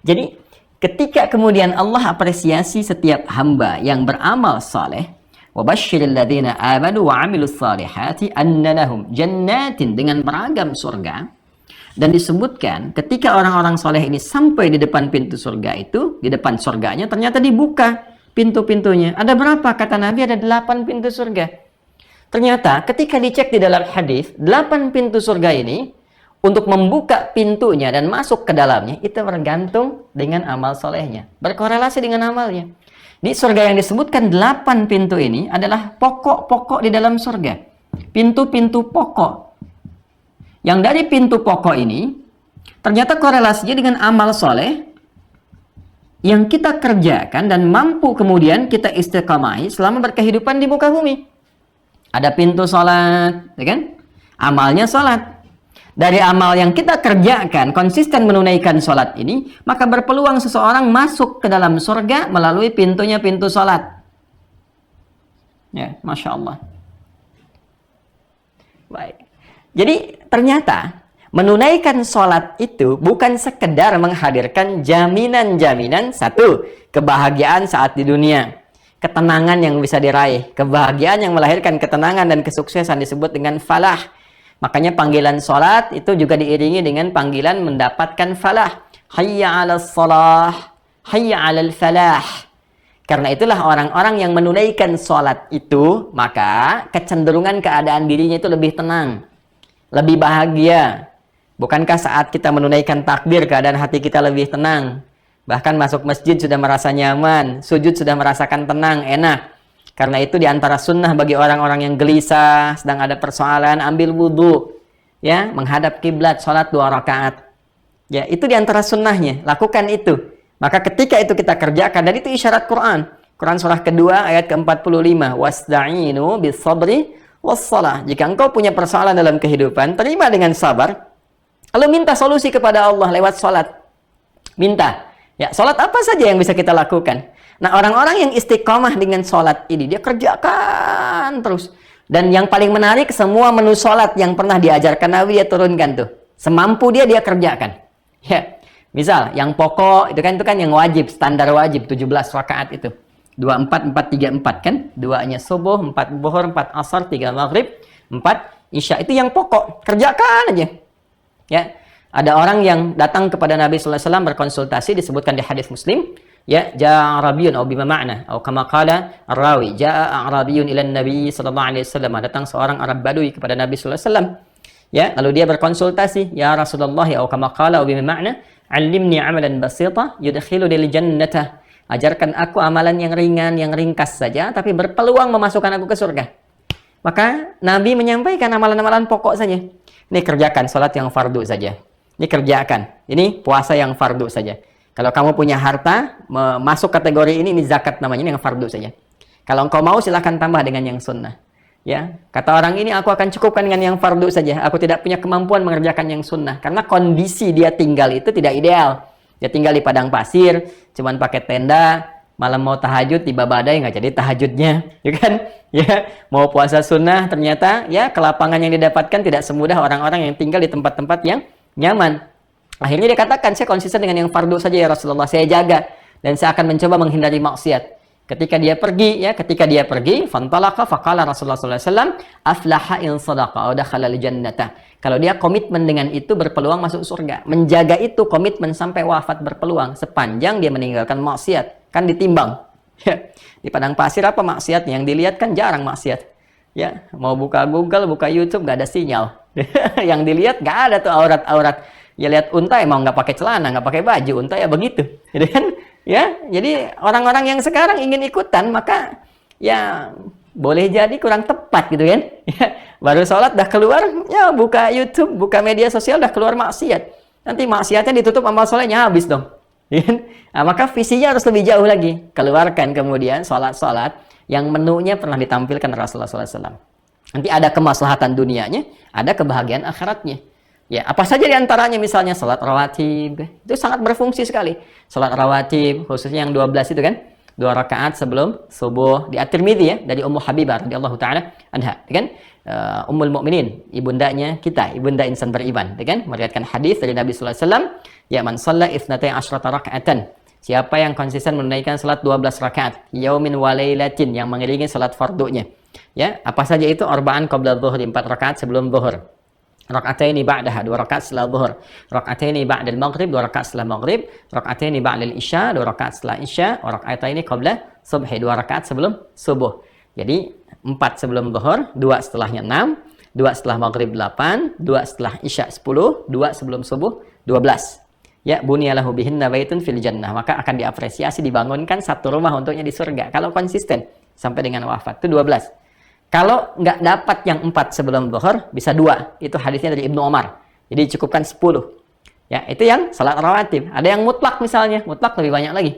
Jadi ketika kemudian Allah apresiasi setiap hamba yang beramal saleh, wa basyiril ladzina amanu wa 'amilus salihati anna lahum jannatin, dengan beragam surga. Dan disebutkan ketika orang-orang soleh ini sampai di depan pintu surga itu, di depan surganya ternyata dibuka pintu-pintunya. Ada berapa? Kata Nabi ada 8 pintu surga. Ternyata ketika dicek di dalam hadis, 8 pintu surga ini untuk membuka pintunya dan masuk ke dalamnya itu bergantung dengan amal solehnya, berkorelasi dengan amalnya. Di surga yang disebutkan 8 pintu ini adalah pokok-pokok di dalam surga. Pintu-pintu pokok. Yang dari pintu pokok ini, ternyata korelasinya dengan amal soleh yang kita kerjakan dan mampu kemudian kita istiqamahi selama berkehidupan di muka bumi. Ada pintu sholat, ya kan? Amalnya sholat. Dari amal yang kita kerjakan, konsisten menunaikan sholat ini, maka berpeluang seseorang masuk ke dalam surga melalui pintunya pintu sholat. Ya, Masya Allah. Baik. Jadi ternyata menunaikan sholat itu bukan sekedar menghadirkan jaminan-jaminan satu, kebahagiaan saat di dunia, ketenangan yang bisa diraih, kebahagiaan yang melahirkan ketenangan dan kesuksesan disebut dengan falah. Makanya panggilan sholat itu juga diiringi dengan panggilan mendapatkan falah. Hayya 'alas shalah, hayya 'alal falah. Karena itulah orang-orang yang menunaikan sholat itu, maka kecenderungan keadaan dirinya itu lebih tenang, lebih bahagia. Bukankah saat kita menunaikan takbir, keadaan hati kita lebih tenang? Bahkan masuk masjid sudah merasa nyaman, sujud sudah merasakan tenang, enak. Karena itu diantara sunnah bagi orang-orang yang gelisah, sedang ada persoalan, ambil wudhu, ya, menghadap kiblat, sholat 2 rakaat. Ya, itu diantara sunnahnya, lakukan itu. Maka ketika itu kita kerjakan, dan itu isyarat Quran. Quran surah kedua ayat ke-45, wasda'inu bis sabri wassalah. Jika engkau punya persoalan dalam kehidupan, terima dengan sabar, lalu minta solusi kepada Allah lewat sholat. Minta. Ya, sholat apa saja yang bisa kita lakukan? Nah, orang-orang yang istiqomah dengan sholat ini, dia kerjakan terus. Dan yang paling menarik, semua menu sholat yang pernah diajarkan Nabi, dia turunkan tuh. Semampu dia kerjakan. Ya, misal, yang pokok, itu kan yang wajib, standar wajib, 17 rakaat itu. 24, 4, 3, 4 kan? 2-nya subuh, 4 zuhur, 4 asar, 3 maghrib, 4 isya. Itu yang pokok, kerjakan aja. Ya, ada orang yang datang kepada Nabi sallallahu alaihi wasallam berkonsultasi, disebutkan di hadis Muslim, ya, jaa Arabiyun atau bima ma'na atau kama qala ar-rawi, jaa Arabiyun ila Nabi sallallahu alaihi wasallam, datang seorang Arab Badui kepada Nabi sallallahu alaihi wasallam. Ya, lalu dia berkonsultasi, ya Rasulullah, atau kama qala bima ma'na, 'allimni 'amalan basita yudkhiluni lil jannah. Ajarkan aku amalan yang ringan, yang ringkas saja tapi berpeluang memasukkan aku ke surga. Maka Nabi menyampaikan amalan-amalan pokok saja. Ini kerjakan salat yang fardu saja. Ini kerjakan. Ini puasa yang fardu saja. Kalau kamu punya harta, masuk kategori ini zakat namanya, ini yang fardu saja. Kalau engkau mau silahkan tambah dengan yang sunnah. Ya, kata orang ini, aku akan cukupkan dengan yang fardu saja. Aku tidak punya kemampuan mengerjakan yang sunnah. Karena kondisi dia tinggal itu tidak ideal. Dia tinggal di padang pasir, cuman pakai tenda, malam mau tahajud, tiba badai, nggak jadi tahajudnya. Ya kan? Ya, mau puasa sunnah, ternyata ya kelapangan yang didapatkan tidak semudah orang-orang yang tinggal di tempat-tempat yang nyaman. Akhirnya dia katakan, saya konsisten dengan yang fardu saja ya Rasulullah, saya jaga dan saya akan mencoba menghindari maksiat. Ketika dia pergi, fantalaqa faqala Rasulullah sallallahu alaihi wasallam, aflaha in sadaqa wa dakhala al-jannata. Kalau dia komitmen dengan itu, berpeluang masuk surga. Menjaga itu komitmen sampai wafat berpeluang sepanjang dia meninggalkan maksiat, kan ditimbang. Ya, di padang pasir apa maksiatnya? Yang dilihat kan jarang maksiat. Ya, mau buka Google, buka YouTube nggak ada sinyal. Yang dilihat nggak ada tuh aurat-aurat. Ya lihat unta emang nggak pakai celana, nggak pakai baju, unta ya begitu. Jadi kan, ya, jadi orang-orang yang sekarang ingin ikutan, maka ya boleh jadi kurang tepat gitu kan. Ya, baru sholat dah keluar, ya buka YouTube, buka media sosial dah keluar maksiat. Nanti maksiatnya ditutup, amal solehnya habis dong. Ya, nah, maka visinya harus lebih jauh lagi. Keluarkan kemudian sholat-sholat yang menunya pernah ditampilkan Rasulullah SAW. Nanti ada kemaslahatan dunianya, ada kebahagiaan akhiratnya. Ya, apa saja diantaranya, misalnya salat rawatib, itu sangat berfungsi sekali. Salat rawatib, khususnya yang 12 itu kan, 2 rakaat sebelum subuh. Di At-Tirmidzi ya, dari Ummu Habibah radhiyallahu taala anha, kan? Ummul Mukminin, ibundanya kita, ibunda insan beriman, kan? Meriwayatkan hadis dari Nabi sallallahu alaihi wasallam, ya man shalla 12 raka'atan. Siapa yang konsisten menunaikan salat 12 rakaat, yaumin wa lailatin, yang mengiringi salat fardunya. Ya, apa saja itu? Arba'an qabla dhuhr, 4 rakaat sebelum zuhur. Rak'ataini ba'daha, 2 rakaat setelah zuhur. Rak'ataini ba'dal maghrib, 2 rakaat setelah maghrib. Rak'ataini ba'dal isya, 2 rakaat setelah isya. Rak'ataini qabla subhi, 2 rakaat sebelum subuh. Jadi 4 sebelum zuhur, 2 setelahnya 6, 2 setelah maghrib 8, 2 setelah isya 10, 2 sebelum subuh 12. Ya, bunyalahu bihinna baitun fil jannah. Maka akan diapresiasi, dibangunkan satu rumah untuknya di surga. Kalau konsisten sampai dengan wafat, itu 12. Kalau nggak dapat yang 4 sebelum zuhur, bisa 2. Itu hadisnya dari Ibnu Umar. Jadi cukupkan 10. Ya, itu yang salat rawatib. Ada yang mutlak misalnya, mutlak lebih banyak lagi.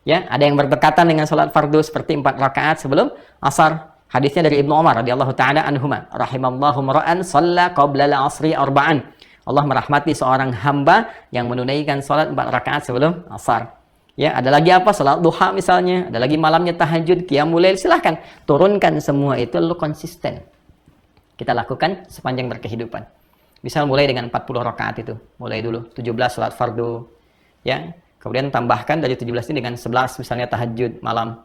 Ya, ada yang berdekatan dengan salat fardu seperti 4 rakaat sebelum asar. Hadisnya dari Ibnu Umar radhiyallahu taala anhuma, rahimallahu mar'an shalla qabla al-'asri arba'an. Allah merahmati seorang hamba yang menunaikan salat 4 rakaat sebelum asar. Ya, ada lagi apa? Salat duha misalnya, ada lagi malamnya tahajud, qiyamul lail, silahkan turunkan semua itu lalu konsisten. Kita lakukan sepanjang berkehidupan. Misal mulai dengan 40 rakaat itu, mulai dulu 17 salat fardu, ya. Kemudian tambahkan dari 17 ini dengan 11 misalnya tahajud malam.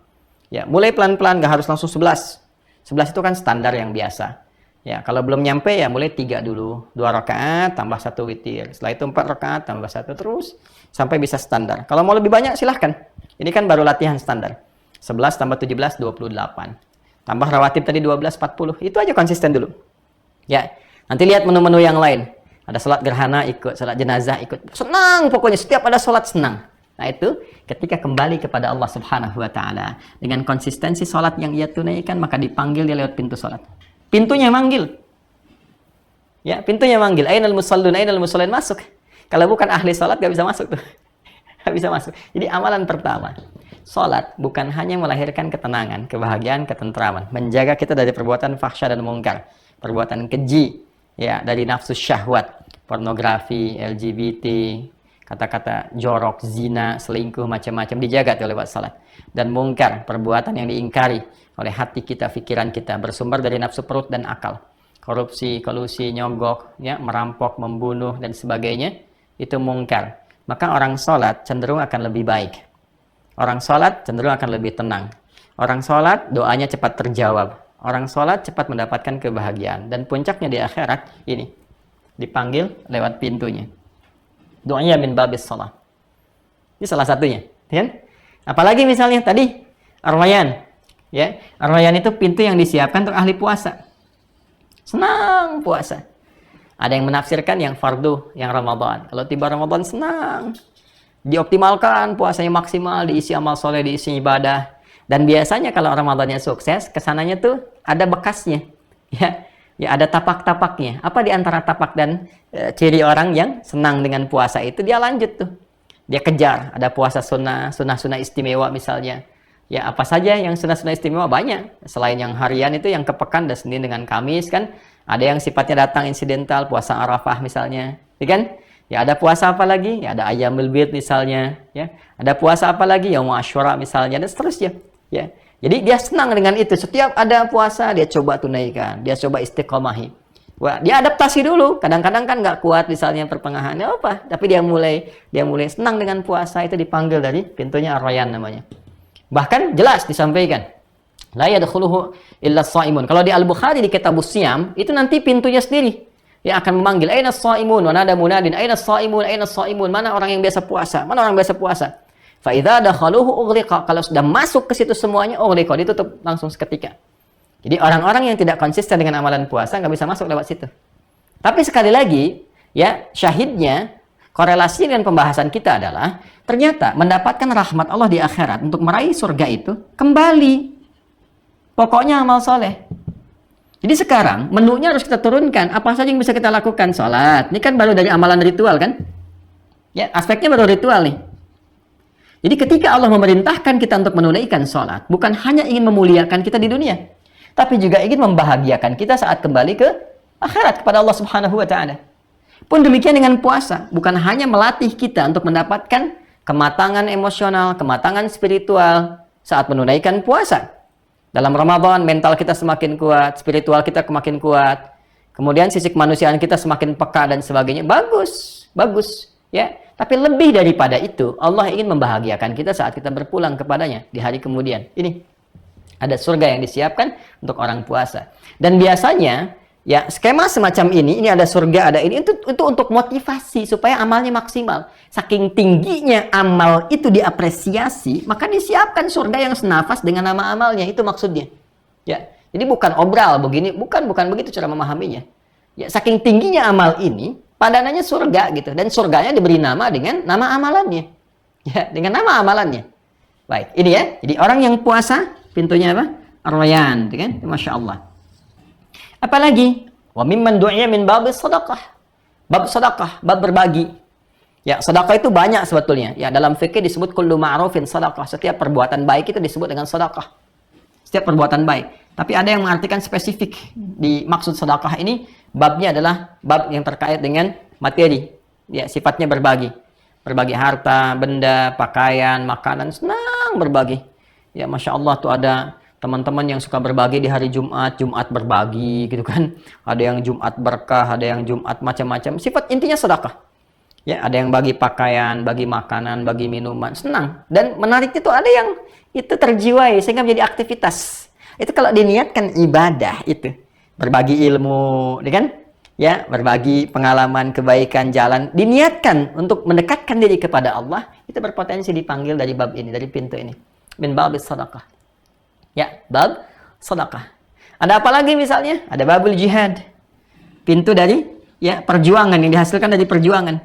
Ya, mulai pelan-pelan, nggak harus langsung 11. 11 itu kan standar yang biasa. Ya, kalau belum nyampe ya mulai 3 dulu. 2 rakaat tambah 1 witir. Setelah itu 4 rakaat tambah 1 terus sampai bisa standar. Kalau mau lebih banyak silahkan. Ini kan baru latihan standar. 11 tambah 17 28. Tambah rawatib tadi 12 40. Itu aja konsisten dulu. Ya, nanti lihat menu-menu yang lain. Ada salat gerhana ikut, salat jenazah ikut. Senang pokoknya, setiap ada salat senang. Nah itu ketika kembali kepada Allah Subhanahu wa taala dengan konsistensi salat yang ia tunaikan, maka dipanggil dia lewat pintu salat. Pintunya manggil. Ya, pintunya manggil. Ainal musallun, ainal musallin, masuk. Kalau bukan ahli salat gak bisa masuk tuh. Gak bisa masuk. Jadi amalan pertama, salat bukan hanya melahirkan ketenangan, kebahagiaan, ketentraman, menjaga kita dari perbuatan fahsya dan mungkar, perbuatan keji, ya, dari nafsu syahwat, pornografi, LGBT, kata-kata jorok, zina, selingkuh, macam-macam dijaga oleh salat. Dan mungkar, perbuatan yang diingkari oleh hati kita, pikiran kita, bersumber dari nafsu perut dan akal. Korupsi, kolusi, nyogok, ya, merampok, membunuh, dan sebagainya, itu mungkar. Maka orang salat cenderung akan lebih baik. Orang salat cenderung akan lebih tenang. Orang salat doanya cepat terjawab. Orang salat cepat mendapatkan kebahagiaan. Dan puncaknya di akhirat, ini, dipanggil lewat pintunya. Doanya min babis salat. Ini salah satunya, kan? Apalagi misalnya tadi Ar-Rayyan, ya. Ar-Rayyan itu pintu yang disiapkan untuk ahli puasa. Senang puasa. Ada yang menafsirkan yang fardu, yang Ramadan. Kalau tiba Ramadan senang. Dioptimalkan puasanya maksimal, diisi amal soleh, diisi ibadah. Dan biasanya kalau Ramadannya sukses, kesananya tuh ada bekasnya. Ya. Ya, ada tapak-tapaknya. Apa di antara tapak dan ciri orang yang senang dengan puasa itu? Dia lanjut tuh. Dia kejar. Ada puasa sunnah, sunnah-sunnah istimewa misalnya. Ya, apa saja yang sunnah-sunnah istimewa? Banyak. Selain yang harian itu, yang kepekan dan Senin dengan Kamis kan. Ada yang sifatnya datang insidental, puasa Arafah misalnya. Ya kan? Ya, ada puasa apa lagi? Ya, ada Ayyamul Bid misalnya. Ya, ada puasa apa lagi? Yaum Asyura misalnya. Dan seterusnya. Ya. Jadi dia senang dengan itu. Setiap ada puasa dia coba tunaikan, dia coba istiqomahi. Wah, dia adaptasi dulu. Kadang-kadang kan nggak kuat misalnya pertengahan, ya apa? Tapi dia mulai senang dengan puasa, itu dipanggil dari pintunya Ar-Rayyan namanya. Bahkan jelas disampaikan, la yadkhuluhu illa shaimun. Kalau di Al-Bukhari di Kitabus Shiyam itu nanti pintunya sendiri yang akan memanggil, aina shaimun, wa nada munadin, aina shaimun, aina shaimun. Mana orang yang biasa puasa? Mana orang yang biasa puasa? Fa'idha dakhaluhu ughliqa. Kalau sudah masuk ke situ semuanya, ughliqa, ditutup langsung seketika. Jadi orang-orang yang tidak konsisten dengan amalan puasa nggak bisa masuk lewat situ. Tapi sekali lagi, ya, syahidnya, korelasi dengan pembahasan kita adalah ternyata mendapatkan rahmat Allah di akhirat untuk meraih surga itu kembali. Pokoknya amal soleh. Jadi sekarang menunya harus kita turunkan. Apa saja yang bisa kita lakukan? Salat. Ini kan baru dari amalan ritual kan? Ya, aspeknya baru ritual nih. Jadi ketika Allah memerintahkan kita untuk menunaikan sholat, bukan hanya ingin memuliakan kita di dunia, tapi juga ingin membahagiakan kita saat kembali ke akhirat kepada Allah Subhanahu wa taala. Pun demikian dengan puasa, bukan hanya melatih kita untuk mendapatkan kematangan emosional, kematangan spiritual saat menunaikan puasa. Dalam Ramadan mental kita semakin kuat, spiritual kita semakin kuat. Kemudian sisi kemanusiaan kita semakin peka dan sebagainya. Bagus, ya. Tapi lebih daripada itu, Allah ingin membahagiakan kita saat kita berpulang kepadanya di hari kemudian. Ini ada surga yang disiapkan untuk orang puasa. Dan biasanya, ya, skema semacam ini ada surga, ada ini, itu untuk motivasi supaya amalnya maksimal. Saking tingginya amal itu diapresiasi, maka disiapkan surga yang senafas dengan nama amalnya. Itu maksudnya. Ya, jadi bukan obral begini, bukan begitu cara memahaminya. Ya, saking tingginya amal ini, padanannya surga gitu, dan surganya diberi nama dengan nama amalannya. Ya, dengan nama amalannya. Baik, ini ya. Jadi orang yang puasa pintunya apa? Ar-Rayyan, gitu kan? Masya Allah. Apalagi wa mimman du'iya min babis sedekah. Bab sedekah, bab berbagi. Ya, sedekah itu banyak sebetulnya. Ya, dalam fikih disebut kullu ma'rufin sedekah. Setiap perbuatan baik itu disebut dengan sedekah. Setiap perbuatan baik. Tapi ada yang mengartikan spesifik. Di maksud sedekah ini, babnya adalah bab yang terkait dengan materi. Ya, sifatnya berbagi. Berbagi harta, benda, pakaian, makanan, senang berbagi. Ya, Masya Allah tuh ada teman-teman yang suka berbagi di hari Jumat, Jumat berbagi gitu kan. Ada yang Jumat berkah, ada yang Jumat macam-macam. Sifat intinya sedekah. Ya, ada yang bagi pakaian, bagi makanan, bagi minuman, senang. Dan menariknya tuh ada yang itu terjiwai sehingga menjadi aktivitas. Itu kalau diniatkan ibadah itu, berbagi ilmu, kan? Ya, berbagi pengalaman kebaikan jalan, diniatkan untuk mendekatkan diri kepada Allah, itu berpotensi dipanggil dari bab ini, dari pintu ini. Min babis sedekah. Ya, bab sedekah. Ada apa lagi misalnya? Ada babul jihad. Pintu dari ya perjuangan yang dihasilkan dari perjuangan.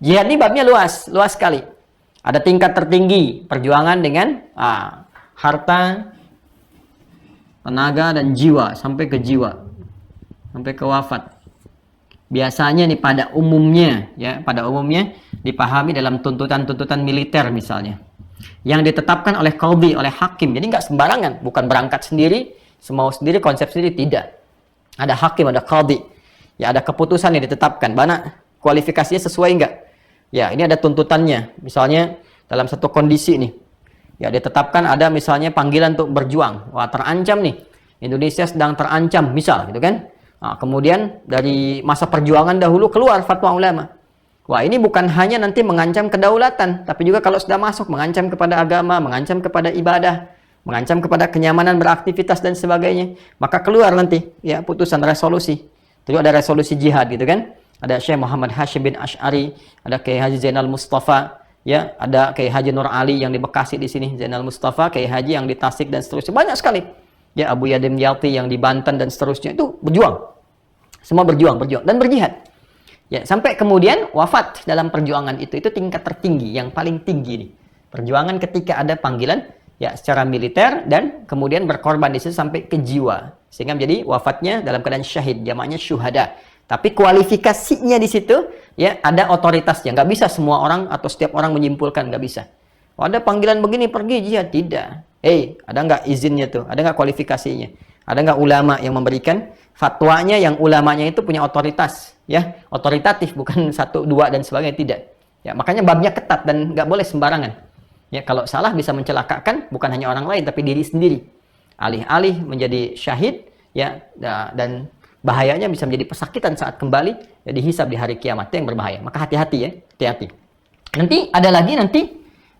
Jihad ini babnya luas, luas sekali. Ada tingkat tertinggi perjuangan dengan harta, tenaga dan jiwa sampai ke jiwa, sampai ke wafat. Biasanya nih pada umumnya dipahami dalam tuntutan-tuntutan militer misalnya, yang ditetapkan oleh qadhi, oleh hakim. Jadi nggak sembarangan, bukan berangkat sendiri, semau sendiri, konsep sendiri, tidak. Ada hakim, ada qadhi. Ya, ada keputusan yang ditetapkan. Mana kualifikasinya sesuai nggak? Ya, ini ada tuntutannya. Misalnya dalam satu kondisi nih, ya ditetapkan ada misalnya panggilan untuk berjuang. Wah, terancam nih. Indonesia sedang terancam, misal gitu kan. Nah, kemudian dari masa perjuangan dahulu keluar fatwa ulama. Wah, ini bukan hanya nanti mengancam kedaulatan, tapi juga kalau sudah masuk mengancam kepada agama, mengancam kepada ibadah, mengancam kepada kenyamanan beraktivitas dan sebagainya. Maka keluar nanti ya putusan resolusi. Itu ada resolusi jihad gitu kan. Ada Syekh Muhammad Hashim bin Ash'ari, ada Kiai Haji Zainal Mustafa, ya, ada Kiai Haji Nur Ali yang di Bekasi di sini, Zainal Mustafa, Kiai Haji yang di Tasik dan seterusnya. Banyak sekali. Ya, Abu Yadim Yalti yang di Banten dan seterusnya, itu berjuang. Semua berjuang dan berjihad. Ya, sampai kemudian wafat dalam perjuangan itu tingkat tertinggi, yang paling tinggi nih. Perjuangan ketika ada panggilan ya secara militer dan kemudian berkorban di situ sampai ke jiwa. Sehingga menjadi wafatnya dalam keadaan syahid, jamaknya syuhada. Tapi kualifikasinya di situ ya ada otoritasnya. Nggak bisa semua orang atau setiap orang menyimpulkan, nggak bisa. Oh, ada panggilan begini pergi jihad, tidak. Ada nggak izinnya tuh? Ada nggak kualifikasinya? Ada nggak ulama yang memberikan fatwanya, yang ulamanya itu punya otoritas, ya otoritatif, bukan 1, 2 dan sebagainya, tidak. Ya, makanya babnya ketat dan nggak boleh sembarangan. Ya, kalau salah bisa mencelakakan bukan hanya orang lain tapi diri sendiri. Alih-alih menjadi syahid, ya, dan bahayanya bisa menjadi pesakitan saat kembali ya, dihisab di hari kiamat. Itu yang berbahaya. Maka hati-hati ya, hati-hati. Nanti ada lagi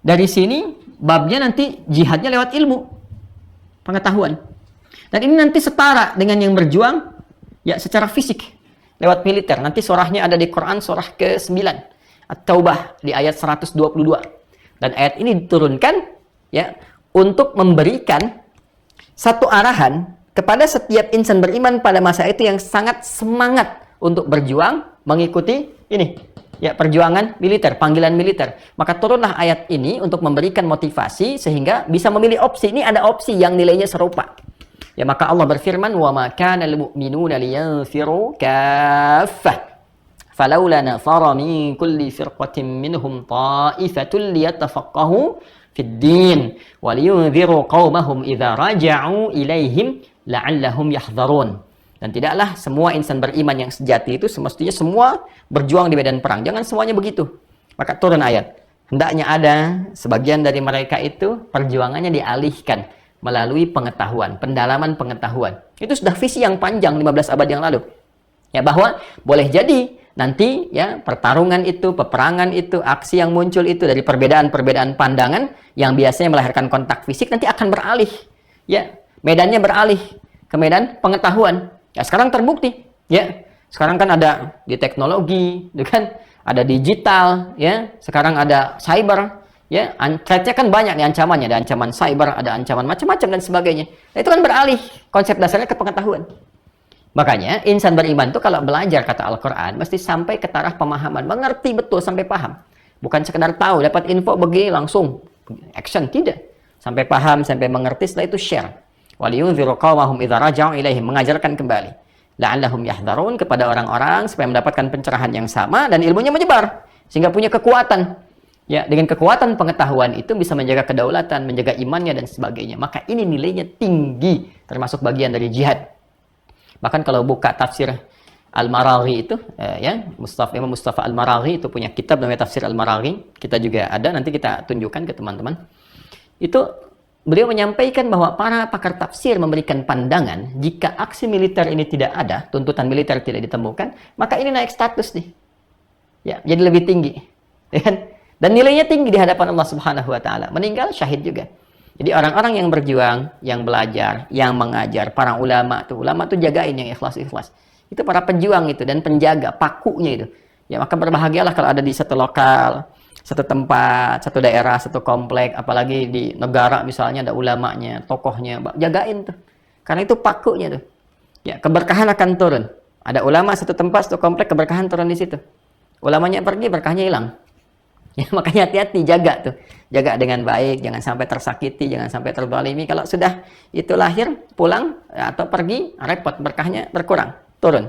dari sini babnya nanti jihadnya lewat ilmu, pengetahuan. Dan ini nanti setara dengan yang berjuang ya secara fisik lewat militer. Nanti surahnya ada di Quran surah ke-9 At-Taubah di ayat 122. Dan ayat ini diturunkan ya untuk memberikan satu arahan kepada setiap insan beriman pada masa itu yang sangat semangat untuk berjuang mengikuti ini ya perjuangan militer, panggilan militer. Maka turunlah ayat ini untuk memberikan motivasi sehingga bisa memilih opsi. Ini ada opsi yang nilainya serupa. Ya, maka Allah berfirman, "Wa ma kana al-mu'minuna liyanfiru kaffah. Falaula nafara min kulli firqatin minhum ta'ifatun liyatafaqahu fid din wa liyunziru qaumahum idza raja'u ilaihim la'allahum yahdharun." Dan tidaklah semua insan beriman yang sejati itu semestinya semua berjuang di medan perang. Jangan semuanya begitu. Maka turun ayat. Hendaknya ada sebagian dari mereka itu perjuangannya dialihkan melalui pengetahuan, pendalaman pengetahuan. Itu sudah visi yang panjang 15 abad yang lalu. Ya, bahwa boleh jadi nanti ya pertarungan itu, peperangan itu, aksi yang muncul itu dari perbedaan-perbedaan pandangan yang biasanya melahirkan kontak fisik nanti akan beralih. Ya, medannya beralih ke medan pengetahuan. Ya, sekarang terbukti. Ya, sekarang kan ada di teknologi, kan ada digital, ya. Sekarang ada cyber, ya. Threat-nya kan banyak nih ancamannya, ada ancaman cyber, ada ancaman macam-macam dan sebagainya. Nah, itu kan beralih konsep dasarnya ke pengetahuan. Makanya insan beriman itu kalau belajar kata Al-Quran mesti sampai ke taraf pemahaman, mengerti betul sampai paham. Bukan sekedar tahu, dapat info begini langsung action, tidak. Sampai paham, sampai mengerti, setelah itu share. Waliyunziru qaumahum idza raja'u ilaihim, mengajarkan kembali. La'allahum yahdharun, kepada orang-orang supaya mendapatkan pencerahan yang sama dan ilmunya menyebar sehingga punya kekuatan. Ya, dengan kekuatan pengetahuan itu bisa menjaga kedaulatan, menjaga imannya dan sebagainya. Maka ini nilainya tinggi, termasuk bagian dari jihad. Bahkan kalau buka tafsir Al-Maraghi itu, Imam Mustafa Al-Maraghi itu punya kitab namanya Tafsir Al-Maraghi. Kita juga ada, nanti kita tunjukkan ke teman-teman. Itu beliau menyampaikan bahwa para pakar tafsir memberikan pandangan jika aksi militer ini tidak ada, tuntutan militer tidak ditemukan, maka ini naik status nih. Ya, jadi lebih tinggi. Ya kan? Dan nilainya tinggi di hadapan Allah Subhanahu wa taala. Meninggal syahid juga. Jadi orang-orang yang berjuang, yang belajar, yang mengajar, para ulama tuh jagain yang ikhlas-ikhlas. Itu para pejuang itu dan penjaga pakunya itu. Ya, maka berbahagialah kalau ada di satu lokal, satu tempat, satu daerah, satu komplek, apalagi di negara misalnya ada ulamanya, tokohnya, jagain tuh. Karena itu pakunya tuh. Ya, keberkahan akan turun. Ada ulama satu tempat, satu komplek, keberkahan turun di situ. Ulamanya pergi, berkahnya hilang. Ya, makanya hati-hati, jaga tuh. Jaga dengan baik, jangan sampai tersakiti, jangan sampai terzalimi. Kalau sudah itu lahir, pulang atau pergi, repot, berkahnya berkurang, turun.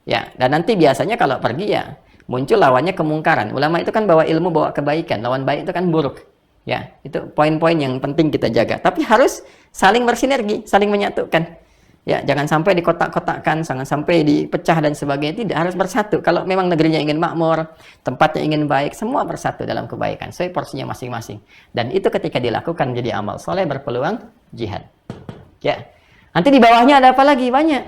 Ya, dan nanti biasanya kalau pergi ya muncul lawannya kemungkaran. Ulama itu kan bawa ilmu, bawa kebaikan. Lawan baik itu kan buruk. Ya, itu poin-poin yang penting kita jaga. Tapi harus saling bersinergi, saling menyatukan. Ya, jangan sampai dikotak-kotakkan, jangan sampai dipecah dan sebagainya. Tidak, harus bersatu. Kalau memang negerinya ingin makmur, tempatnya ingin baik, semua bersatu dalam kebaikan. Sesuai porsinya masing-masing. Dan itu ketika dilakukan menjadi amal soleh, berpeluang jihad. Ya, nanti di bawahnya ada apa lagi? Banyak.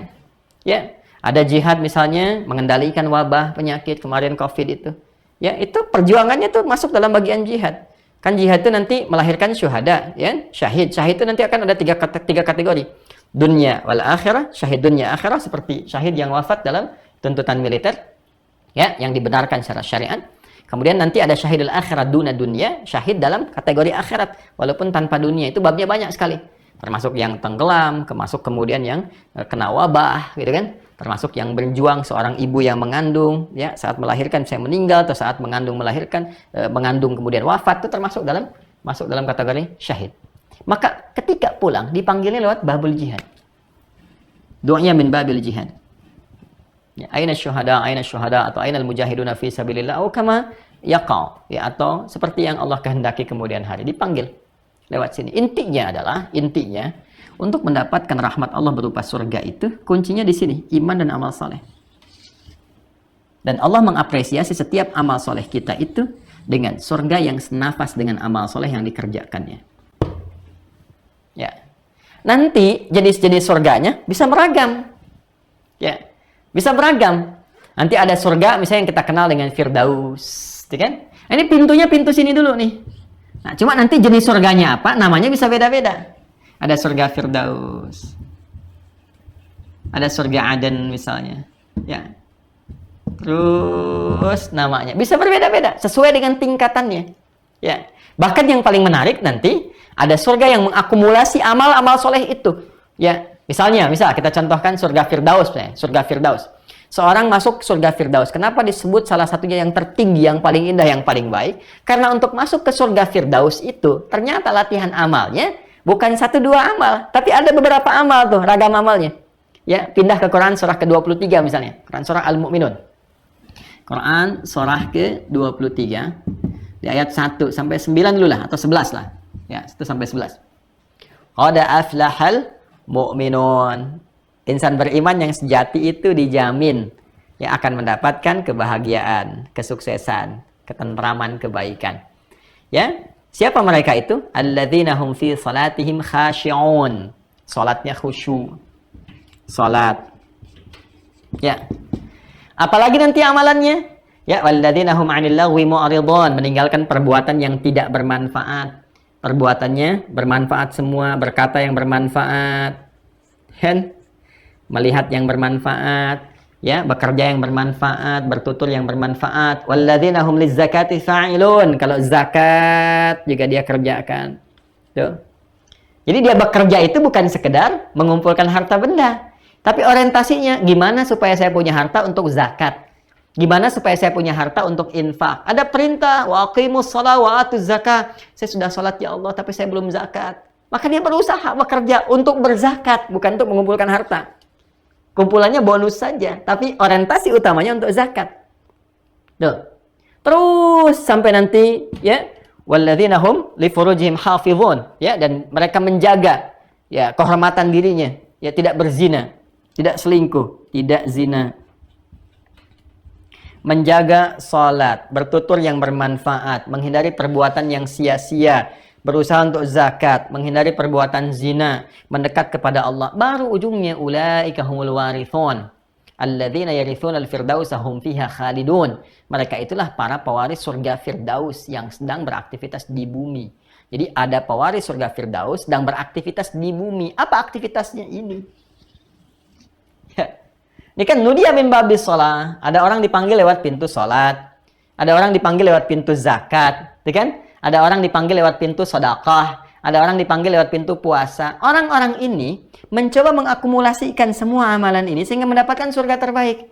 Ya, ada jihad misalnya mengendalikan wabah penyakit kemarin COVID itu. Ya, itu perjuangannya tuh masuk dalam bagian jihad. Kan jihad itu nanti melahirkan syuhada, ya, syahid. Syahid itu nanti akan ada tiga kategori. Dunia wal akhirah, syahid dunia akhirah seperti syahid yang wafat dalam tuntutan militer, ya, yang dibenarkan secara syariat. Kemudian nanti ada syahidul akhirat duna dunia, syahid dalam kategori akhirat walaupun tanpa dunia. Itu babnya banyak sekali. Termasuk yang tenggelam, termasuk kemudian yang kena wabah, gitu kan? Termasuk yang berjuang, seorang ibu yang mengandung, ya, saat melahirkan saya meninggal atau saat mengandung melahirkan, mengandung kemudian wafat, itu termasuk masuk dalam kategori syahid. Maka ketika pulang dipanggilnya lewat babul jihad. Doanya min babil jihad. Ya, aina syuhada atau aina al-mujahiduna fi sabilillah atau kama yaqa, ya, atau seperti yang Allah kehendaki kemudian hari dipanggil lewat sini. Intinya untuk mendapatkan rahmat Allah berupa surga itu kuncinya di sini, iman dan amal soleh. Dan Allah mengapresiasi setiap amal soleh kita itu dengan surga yang senafas dengan amal soleh yang dikerjakannya. Ya. Nanti jenis-jenis surganya bisa beragam. Ya. Bisa beragam. Nanti ada surga misalnya yang kita kenal dengan Firdaus, ya kan? Nah, ini pintunya pintu sini dulu nih. Nah, cuma nanti jenis surganya apa, namanya bisa beda-beda. Ada surga Firdaus. Ada surga Aden misalnya. Ya. Terus namanya bisa berbeda-beda sesuai dengan tingkatannya. Ya. Bahkan yang paling menarik nanti ada surga yang mengakumulasi amal-amal soleh itu. Ya, misal kita contohkan surga Firdaus, surga Firdaus. Seorang masuk surga Firdaus. Kenapa disebut salah satunya yang tertinggi, yang paling indah, yang paling baik? Karena untuk masuk ke surga Firdaus itu ternyata latihan amalnya bukan 1-2 amal, tapi ada beberapa amal tuh, ragam amalnya. Ya, pindah ke Quran surah ke-23 misalnya, Quran surah Al-Mu'minun. Quran surah ke-23 di ayat 1 sampai 9 dulu lah, atau 11 lah. Ya, 1 sampai 11. Qad aflahal mu'minun. Insan beriman yang sejati itu dijamin yang akan mendapatkan kebahagiaan, kesuksesan, ketentraman, kebaikan. Ya, siapa mereka itu? Alladzina hum fi salatihim khashi'un. Salatnya khusyuk. Salat. Ya. Apalagi nanti amalannya? Ya, walladzina hum 'anil lagwi mu'ridun, meninggalkan perbuatan yang tidak bermanfaat. Perbuatannya bermanfaat semua, berkata yang bermanfaat, kan? Melihat yang bermanfaat, ya, bekerja yang bermanfaat, bertutur yang bermanfaat. Walladzina hum lizzakati fa'ilun, kalau zakat juga dia kerjakan. Tuh. Jadi dia bekerja itu bukan sekedar mengumpulkan harta benda, tapi orientasinya gimana supaya saya punya harta untuk zakat. Gimana supaya saya punya harta untuk infak? Ada perintah, wa aqimus shalah wa atuz zakah. Saya sudah salat ya Allah, tapi saya belum zakat. Maka dia berusaha bekerja untuk berzakat, bukan untuk mengumpulkan harta. Kumpulannya bonus saja, tapi orientasi utamanya untuk zakat. Tuh. Terus sampai nanti ya, walladzina hum li furujihim hafizun, ya, dan mereka menjaga ya kehormatan dirinya, ya, tidak berzina, tidak selingkuh, tidak zina. Menjaga salat, bertutur yang bermanfaat, menghindari perbuatan yang sia-sia, berusaha untuk zakat, menghindari perbuatan zina, mendekat kepada Allah. Baru ujungnya ulaika humul warithun alladzina yarithuna al-firdausa hum fiha khalidun. Mereka itulah para pewaris surga Firdaus yang sedang beraktivitas di bumi. Jadi ada pewaris surga Firdaus sedang beraktivitas di bumi. Apa aktivitasnya ini? Ya. Ini kan nudia min babis shalah. Ada orang dipanggil lewat pintu salat. Ada orang dipanggil lewat pintu zakat, ya kan? Ada orang dipanggil lewat pintu sedekah. Ada orang dipanggil lewat pintu puasa. Orang-orang ini mencoba mengakumulasikan semua amalan ini sehingga mendapatkan surga terbaik.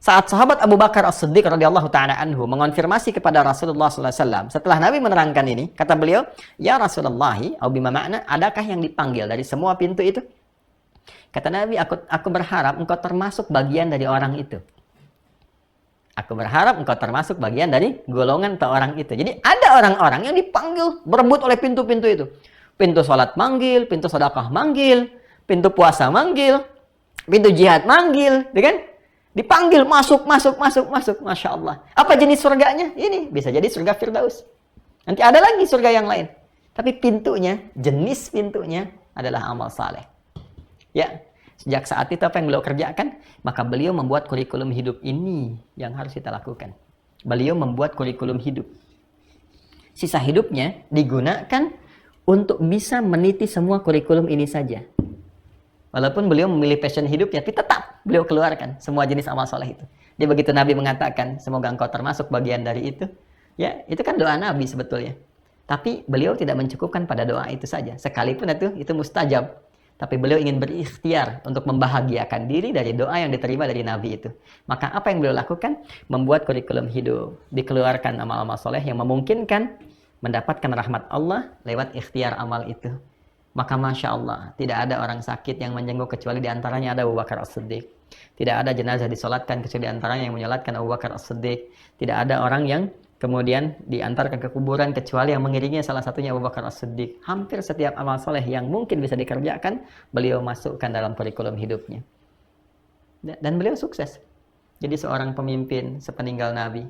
Saat sahabat Abu Bakar As-Siddiq radhiyallahu taala anhu mengonfirmasi kepada Rasulullah sallallahu alaihi wasallam, setelah Nabi menerangkan ini, kata beliau, "Ya Rasulullah, au bima makna, adakah yang dipanggil dari semua pintu itu?" Kata Nabi, aku berharap engkau termasuk bagian dari orang itu. Aku berharap engkau termasuk bagian dari golongan atau orang itu. Jadi ada orang-orang yang dipanggil berebut oleh pintu-pintu itu. Pintu sholat manggil, pintu sedekah manggil, pintu puasa manggil, pintu jihad manggil, ya kan? Dipanggil masuk. Masya Allah. Apa jenis surganya? Ini bisa jadi surga Firdaus. Nanti ada lagi surga yang lain. Tapi pintunya, jenis pintunya adalah amal saleh. Ya. Sejak saat itu apa yang beliau kerjakan? Maka beliau membuat kurikulum hidup ini yang harus kita lakukan. Beliau membuat kurikulum hidup. Sisa hidupnya digunakan untuk bisa meniti semua kurikulum ini saja. Walaupun beliau memilih passion hidupnya, tapi tetap beliau keluarkan semua jenis amal soleh itu. Dia begitu Nabi mengatakan, semoga engkau termasuk bagian dari itu. Ya, itu kan doa Nabi sebetulnya. Tapi beliau tidak mencukupkan pada doa itu saja. Sekalipun itu mustajab. Tapi beliau ingin berikhtiar untuk membahagiakan diri dari doa yang diterima dari Nabi itu. Maka apa yang beliau lakukan? Membuat kurikulum hidup. Dikeluarkan amal-amal soleh yang memungkinkan mendapatkan rahmat Allah lewat ikhtiar amal itu. Maka Masya Allah, tidak ada orang sakit yang menjenguk kecuali diantaranya ada Abu Bakar As-Siddiq. Tidak ada jenazah disolatkan kecuali diantaranya yang menyolatkan Abu Bakar As-Siddiq. Tidak ada orang yang kemudian diantarkan ke kuburan kecuali yang mengiringi salah satunya Abu Bakar As-Siddiq. Hampir setiap amal soleh yang mungkin bisa dikerjakan, beliau masukkan dalam kurikulum hidupnya. Dan beliau sukses. Jadi seorang pemimpin sepeninggal Nabi.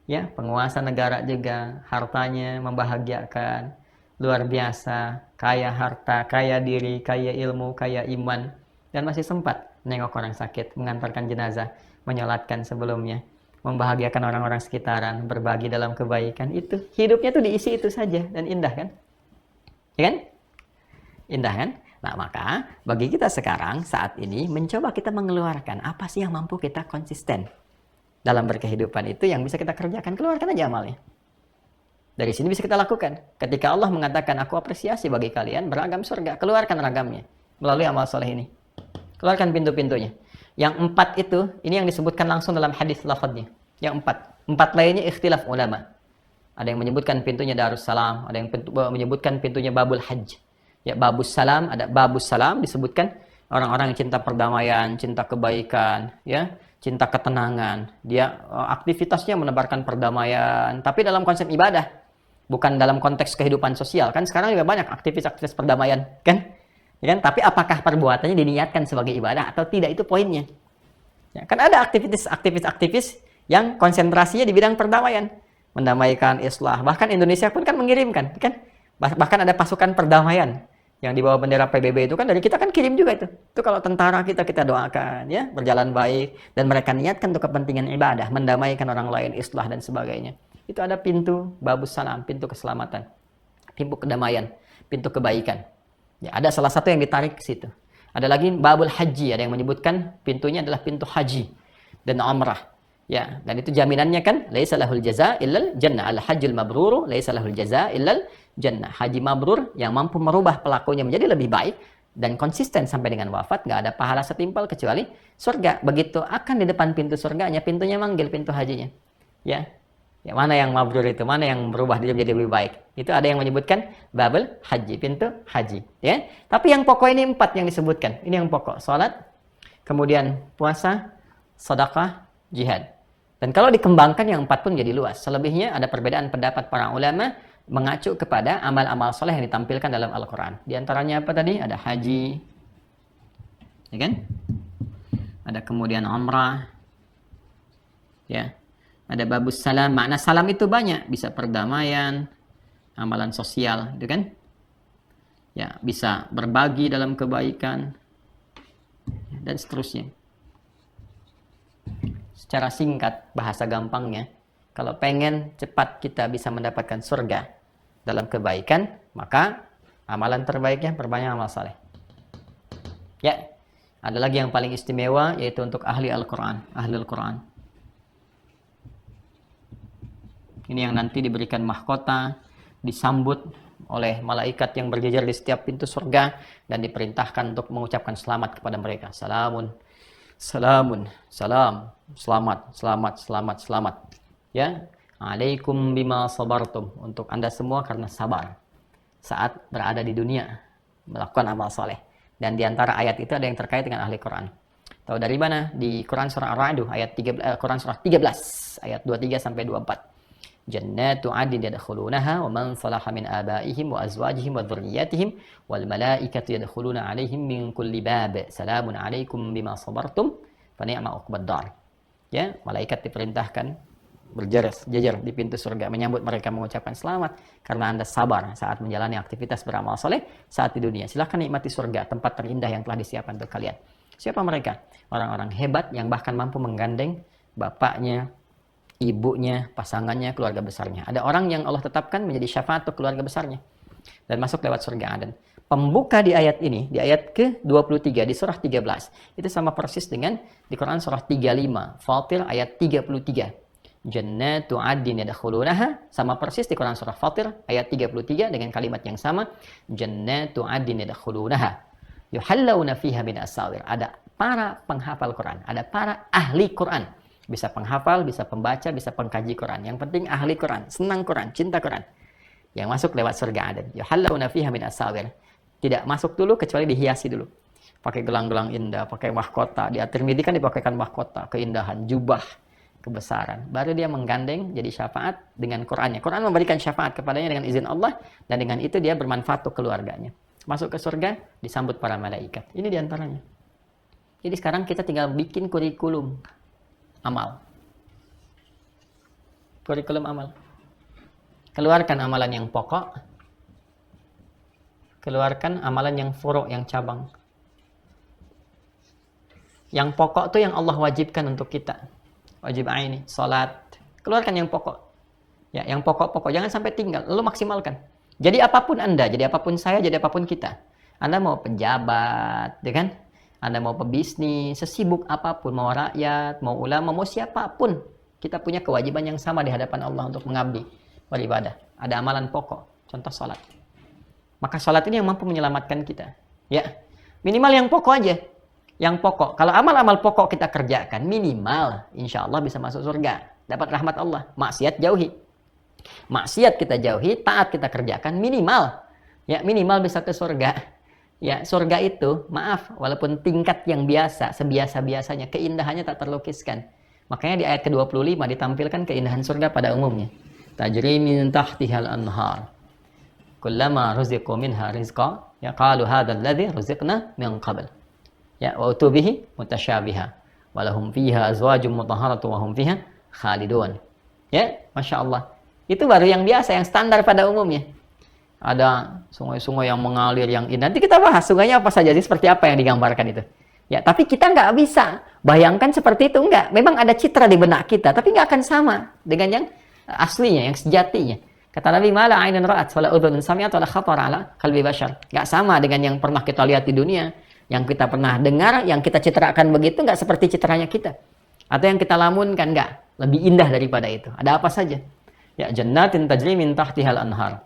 Ya, penguasa negara juga, hartanya membahagiakan, luar biasa, kaya harta, kaya diri, kaya ilmu, kaya iman. Dan masih sempat nengok orang sakit, mengantarkan jenazah, menyolatkan sebelumnya, membahagiakan orang-orang sekitaran, berbagi dalam kebaikan. Itu hidupnya tuh diisi itu saja, dan indah kan? Ya kan? Indah kan? Nah, maka bagi kita sekarang saat ini mencoba kita mengeluarkan apa sih yang mampu kita konsisten dalam berkehidupan itu yang bisa kita kerjakan. Keluarkan aja amalnya. Dari sini bisa kita lakukan. Ketika Allah mengatakan, aku apresiasi bagi kalian beragam surga, keluarkan ragamnya melalui amal soleh ini. Keluarkan pintu-pintunya. Yang 4 itu, ini yang disebutkan langsung dalam hadis lafadznya. Yang 4 lainnya ikhtilaf ulama. Ada yang menyebutkan pintunya Darussalam, ada yang menyebutkan pintunya Babul Hajj. Ya, Babus Salam, ada Babus Salam disebutkan orang-orang yang cinta perdamaian, cinta kebaikan, ya, cinta ketenangan. Dia aktivitasnya menebarkan perdamaian, tapi dalam konsep ibadah, bukan dalam konteks kehidupan sosial. Kan sekarang juga banyak aktivis-aktivis perdamaian, kan? Ya kan? Tapi apakah perbuatannya diniatkan sebagai ibadah atau tidak, itu poinnya. Ya, kan ada aktivis-aktivis yang konsentrasinya di bidang perdamaian, mendamaikan, islah. Bahkan Indonesia pun kan mengirimkan, kan? Bahkan ada pasukan perdamaian yang di bawah bendera PBB itu kan dari kita kan kirim juga itu. Itu kalau tentara kita doakan ya, berjalan baik dan mereka niatkan untuk kepentingan ibadah, mendamaikan orang lain, islah dan sebagainya. Itu ada pintu Babus Salam, pintu keselamatan, pintu kedamaian, pintu kebaikan. Ya, ada salah satu yang ditarik ke situ. Ada lagi Babul Haji, ada yang menyebutkan pintunya adalah pintu haji dan umrah. Ya, dan itu jaminannya kan laisa lahul jazaa illal jannah. Al hajjul mabrur laisa lahul jazaa illal jannah. Haji mabrur yang mampu merubah pelakunya menjadi lebih baik dan konsisten sampai dengan wafat, nggak ada pahala setimpal kecuali surga. Begitu akan di depan pintu surganya, pintunya manggil, pintu hajinya. Ya. Ya, mana yang mabrur itu, mana yang berubah dia menjadi lebih baik. Itu ada yang menyebutkan Babul Haji, pintu haji. Ya. Tapi yang pokok ini 4 yang disebutkan. Ini yang pokok. Salat, kemudian puasa, sedekah, jihad. Dan kalau dikembangkan yang 4 pun jadi luas. Selebihnya ada perbedaan pendapat para ulama mengacu kepada amal-amal soleh yang ditampilkan dalam Al-Quran. Di antaranya apa tadi? Ada haji, ya kan? Ada kemudian umrah, ya. Ada babus salam. Makna salam itu banyak. Bisa perdamaian, amalan sosial, gitu kan? Ya, bisa berbagi dalam kebaikan, dan seterusnya. Secara singkat, bahasa gampangnya, kalau pengen cepat kita bisa mendapatkan surga dalam kebaikan, maka amalan terbaiknya perbanyak amal saleh. Ya, ada lagi yang paling istimewa, yaitu untuk ahli Al-Quran, ahli Al-Quran. Ini yang nanti diberikan mahkota, disambut oleh malaikat yang berjejer di setiap pintu surga, dan diperintahkan untuk mengucapkan selamat kepada mereka. Salamun, salamun, salam, selamat, selamat, selamat, selamat. Ya, alaikum bima sabartum, untuk Anda semua karena sabar saat berada di dunia melakukan amal soleh. Dan di antara ayat itu ada yang terkait dengan ahli Quran. Tahu dari mana? Di Quran surah Ar-Ra'd ayat 13, Quran surah 13 ayat 23 sampai 24. Jannatu 'adnin yadkhulunaha wa man salaha min abaihim wa azwajihim wa dhurriyyatihim wal malaikatu yadkhuluna 'alaihim min kulli bab. Salamun 'alaikum bima sabartum fa ni'ma 'uqbad dar. Ya, malaikat diperintahkan berjejer di pintu surga menyambut mereka, mengucapkan selamat karena Anda sabar saat menjalani aktivitas beramal soleh saat di dunia. Silahkan nikmati surga, tempat terindah yang telah disiapkan untuk kalian. Siapa mereka? Orang-orang hebat yang bahkan mampu menggandeng bapaknya, ibunya, pasangannya, keluarga besarnya. Ada orang yang Allah tetapkan menjadi syafaat untuk keluarga besarnya dan masuk lewat surga Aden. Pembuka di ayat ini, di ayat ke-23 di surah 13, itu sama persis dengan di Quran surah 35, Fatir ayat 33. Jannatu 'adnin yadkhulunaha, sama persis di Quran surah Fatir ayat 33 dengan kalimat yang sama. Jannatu 'adnin yadkhulunaha yuhallawna fiha min asawir. Ada para penghafal Quran, ada para ahli Quran. Bisa penghafal, bisa pembaca, bisa pengkaji Quran. Yang penting ahli Quran, senang Quran, cinta Quran. Yang masuk lewat surga Aden. Yuhallawna fiha min asawir. Tidak masuk dulu kecuali dihiasi dulu. Pakai gelang-gelang indah, pakai mahkota. Di At-Tirmidzi kan dipakaikan mahkota, keindahan, jubah, kebesaran. Baru dia menggandeng jadi syafaat dengan Qurannya. Quran memberikan syafaat kepadanya dengan izin Allah, dan dengan itu dia bermanfaat untuk keluarganya. Masuk ke surga, disambut para malaikat. Ini diantaranya. Jadi sekarang kita tinggal bikin kurikulum amal. Kurikulum amal. Keluarkan amalan yang pokok. Keluarkan amalan yang furu', yang cabang. Yang pokok itu yang Allah wajibkan untuk kita. Wajib aini, salat. Keluarkan yang pokok. Ya, yang pokok-pokok. Jangan sampai tinggal. Lalu maksimalkan. Jadi apapun Anda, jadi apapun saya, jadi apapun kita. Anda mau pejabat, ya kan? Anda mau pebisnis, sesibuk apapun, mau rakyat, mau ulama, mau siapapun, kita punya kewajiban yang sama di hadapan Allah untuk mengabdi, beribadah. Ada amalan pokok, contoh sholat. Maka sholat ini yang mampu menyelamatkan kita. Ya, minimal yang pokok aja. Yang pokok. Kalau amal-amal pokok kita kerjakan, minimal, insya Allah bisa masuk surga. Dapat rahmat Allah. Maksiat jauhi. Maksiat kita jauhi, taat kita kerjakan, minimal. Ya, minimal bisa ke surga. Ya, surga itu, maaf, walaupun tingkat yang biasa, sebiasa-biasanya, keindahannya tak terlukiskan. Makanya di ayat ke-25 ditampilkan keindahan surga pada umumnya. Tajri min tahtihal anhar. Kullama ruziqu minha rizqa, ya qalu hadzal ladzi ruziqna min qabl. Ya, wa utubihi mutasyabiha. Walahum fiha azwajum mutahharatu wa hum fiha khalidun. Ya, Masya Allah. Itu baru yang biasa, yang standar pada umumnya. Ada sungai-sungai yang mengalir, yang indah. Nanti kita bahas sungainya apa saja sih, seperti apa yang digambarkan itu. Ya, tapi kita nggak bisa bayangkan seperti itu, nggak. Memang ada citra di benak kita, tapi nggak akan sama dengan yang aslinya, yang sejatinya. Kata Nabi, mala ainun ra'at wala udhunun sami'at wala khatar ala qalbi bashar. Nggak sama dengan yang pernah kita lihat di dunia, yang kita pernah dengar, yang kita citrakan begitu, nggak seperti citranya kita. Atau yang kita lamunkan, nggak. Lebih indah daripada itu. Ada apa saja? Ya, jannatin tajri min tahtihal anhar.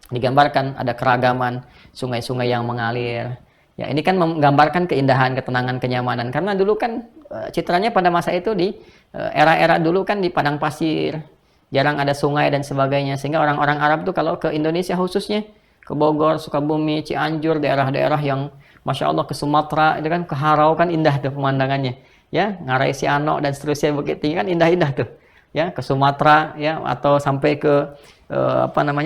Digambarkan ada keragaman sungai-sungai yang mengalir. Ya, ini kan menggambarkan keindahan, ketenangan, kenyamanan. Karena dulu kan citranya pada masa itu di era-era dulu kan di padang pasir, jarang ada sungai dan sebagainya. Sehingga orang-orang Arab tuh kalau ke Indonesia khususnya, ke Bogor, Sukabumi, Cianjur, daerah-daerah yang Masya Allah, ke Sumatera, itu kan ke Harau kan indah tuh pemandangannya. ya, Ngarai Siano dan seterusnya begitu kan indah-indah tuh. Ya, ke Sumatera ya atau sampai ke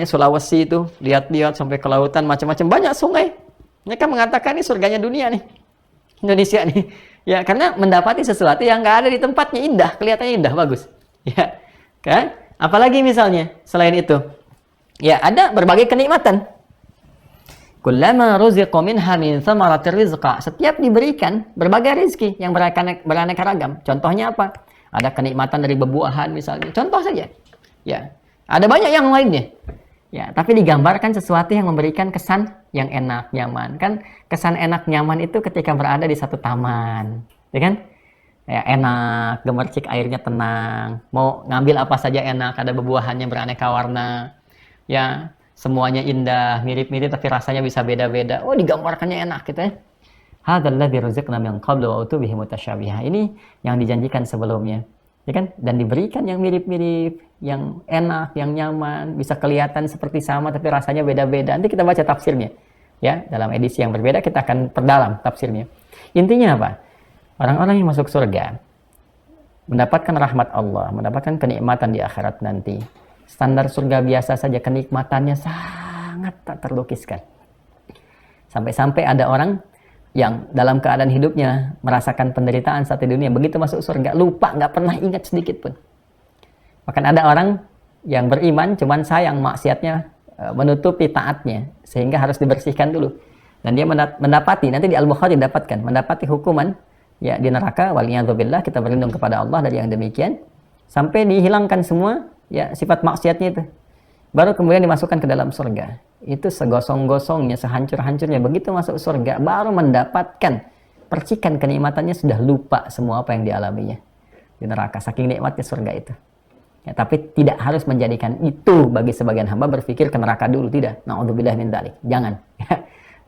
Sulawesi itu, lihat-lihat sampai ke lautan macam-macam banyak sungai. Mereka mengatakan ini surganya dunia nih. Indonesia nih. Ya, karena mendapati sesuatu yang nggak ada di tempatnya, indah, kelihatannya indah, bagus. Ya. Kan? Apalagi misalnya selain itu? Ya, ada berbagai kenikmatan. Kullama ruziqu minha min thamaratir rizqa. Setiap diberikan berbagai rezeki yang beraneka ragam. Contohnya apa? Ada kenikmatan dari bebuahan misalnya. Contoh saja. Ya. Ada banyak yang lainnya. Ya, tapi digambarkan sesuatu yang memberikan kesan yang enak, nyaman. Kan kesan enak, nyaman itu ketika berada di satu taman. Ya kan? Ya, enak, gemercik airnya tenang. Mau ngambil apa saja enak, ada bebuahannya beraneka warna. Ya, semuanya indah, mirip-mirip tapi rasanya bisa beda-beda. Oh, digambarkannya enak gitu ya. Hadzal ladzi ruziqna min qablu wa utubihi mutasyabiha. Ini yang dijanjikan sebelumnya. Ya kan? Dan diberikan yang mirip-mirip, yang enak, yang nyaman, bisa kelihatan seperti sama tapi rasanya beda-beda. Nanti kita baca tafsirnya. Ya, dalam edisi yang berbeda kita akan perdalam tafsirnya. Intinya apa? Orang-orang yang masuk surga mendapatkan rahmat Allah, mendapatkan kenikmatan di akhirat nanti. Standar surga biasa saja kenikmatannya sangat tak terlukiskan. Sampai-sampai ada orang yang dalam keadaan hidupnya merasakan penderitaan saat di dunia, begitu masuk surga lupa, nggak pernah ingat sedikit pun. Bahkan ada orang yang beriman cuman sayang maksiatnya menutupi taatnya sehingga harus dibersihkan dulu, dan dia mendapati nanti di Al-Bukhari mendapati hukuman ya di neraka, waliyadzubillah, kita berlindung kepada Allah dari yang demikian, sampai dihilangkan semua ya sifat maksiatnya itu, baru kemudian dimasukkan ke dalam surga. Itu segosong-gosongnya, sehancur-hancurnya, begitu masuk surga baru mendapatkan percikan kenikmatannya, sudah lupa semua apa yang dialaminya di neraka, saking nikmatnya surga itu ya. Tapi tidak harus menjadikan itu bagi sebagian hamba berpikir ke neraka dulu, tidak, na'udzubillah min dzalik, jangan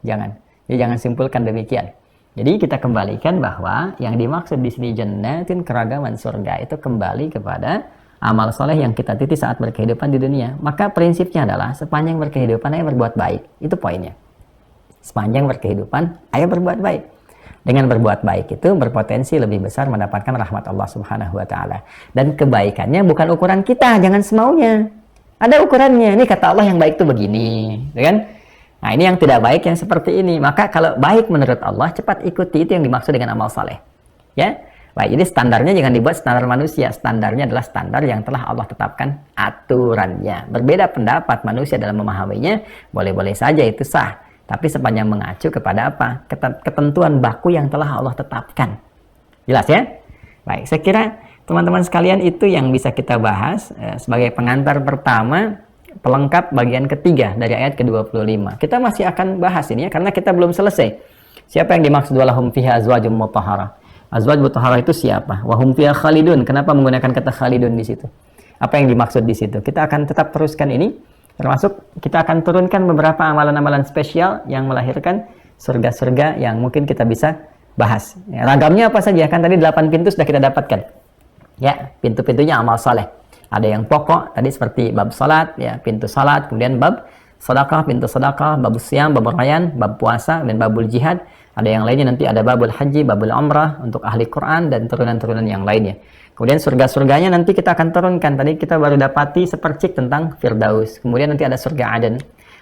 jangan, ya, jangan simpulkan demikian. Jadi kita kembalikan bahwa yang dimaksud di sini jannatin, keragaman surga, itu kembali kepada amal soleh yang kita titi saat berkehidupan di dunia. Maka prinsipnya adalah sepanjang berkehidupan ayo berbuat baik. Itu poinnya. Sepanjang berkehidupan ayo berbuat baik. Dengan berbuat baik itu berpotensi lebih besar mendapatkan rahmat Allah Subhanahu wa taala. Dan kebaikannya bukan ukuran kita, jangan semaunya. Ada ukurannya. Ini kata Allah yang baik itu begini, gitu kan? Nah, ini yang tidak baik yang seperti ini. Maka kalau baik menurut Allah, cepat ikuti, itu yang dimaksud dengan amal saleh. Ya. Baik, jadi standarnya jangan dibuat standar manusia. Standarnya adalah standar yang telah Allah tetapkan aturannya. Berbeda pendapat manusia dalam memahaminya, boleh-boleh saja itu sah. Tapi sepanjang mengacu kepada apa? Ketentuan baku yang telah Allah tetapkan. Jelas ya? Baik, saya kira teman-teman sekalian itu yang bisa kita bahas sebagai pengantar pertama, pelengkap bagian ketiga dari ayat ke-25. Kita masih akan bahas ini ya, karena kita belum selesai. Siapa yang dimaksud walahum fiha azwajum mutahharah? Azwaj mutahharah itu siapa? Wahum fiha khalidun. Kenapa menggunakan kata khalidun di situ? Apa yang dimaksud di situ? Kita akan tetap teruskan ini, termasuk kita akan turunkan beberapa amalan-amalan spesial yang melahirkan surga-surga yang mungkin kita bisa bahas. Ya, ragamnya apa saja? Kan tadi 8 pintu sudah kita dapatkan. Ya, pintu-pintunya amal saleh. Ada yang pokok tadi seperti bab salat, ya, pintu salat, kemudian bab sedekah, pintu sedekah, bab siam, bab rayyan, bab puasa, dan babul jihad. Ada yang lainnya nanti ada babul haji, babul umrah untuk ahli Quran dan turunan-turunan yang lainnya. Kemudian surga-surganya nanti kita akan turunkan. Tadi kita baru dapati sepercik tentang Firdaus. Kemudian nanti ada surga Aden.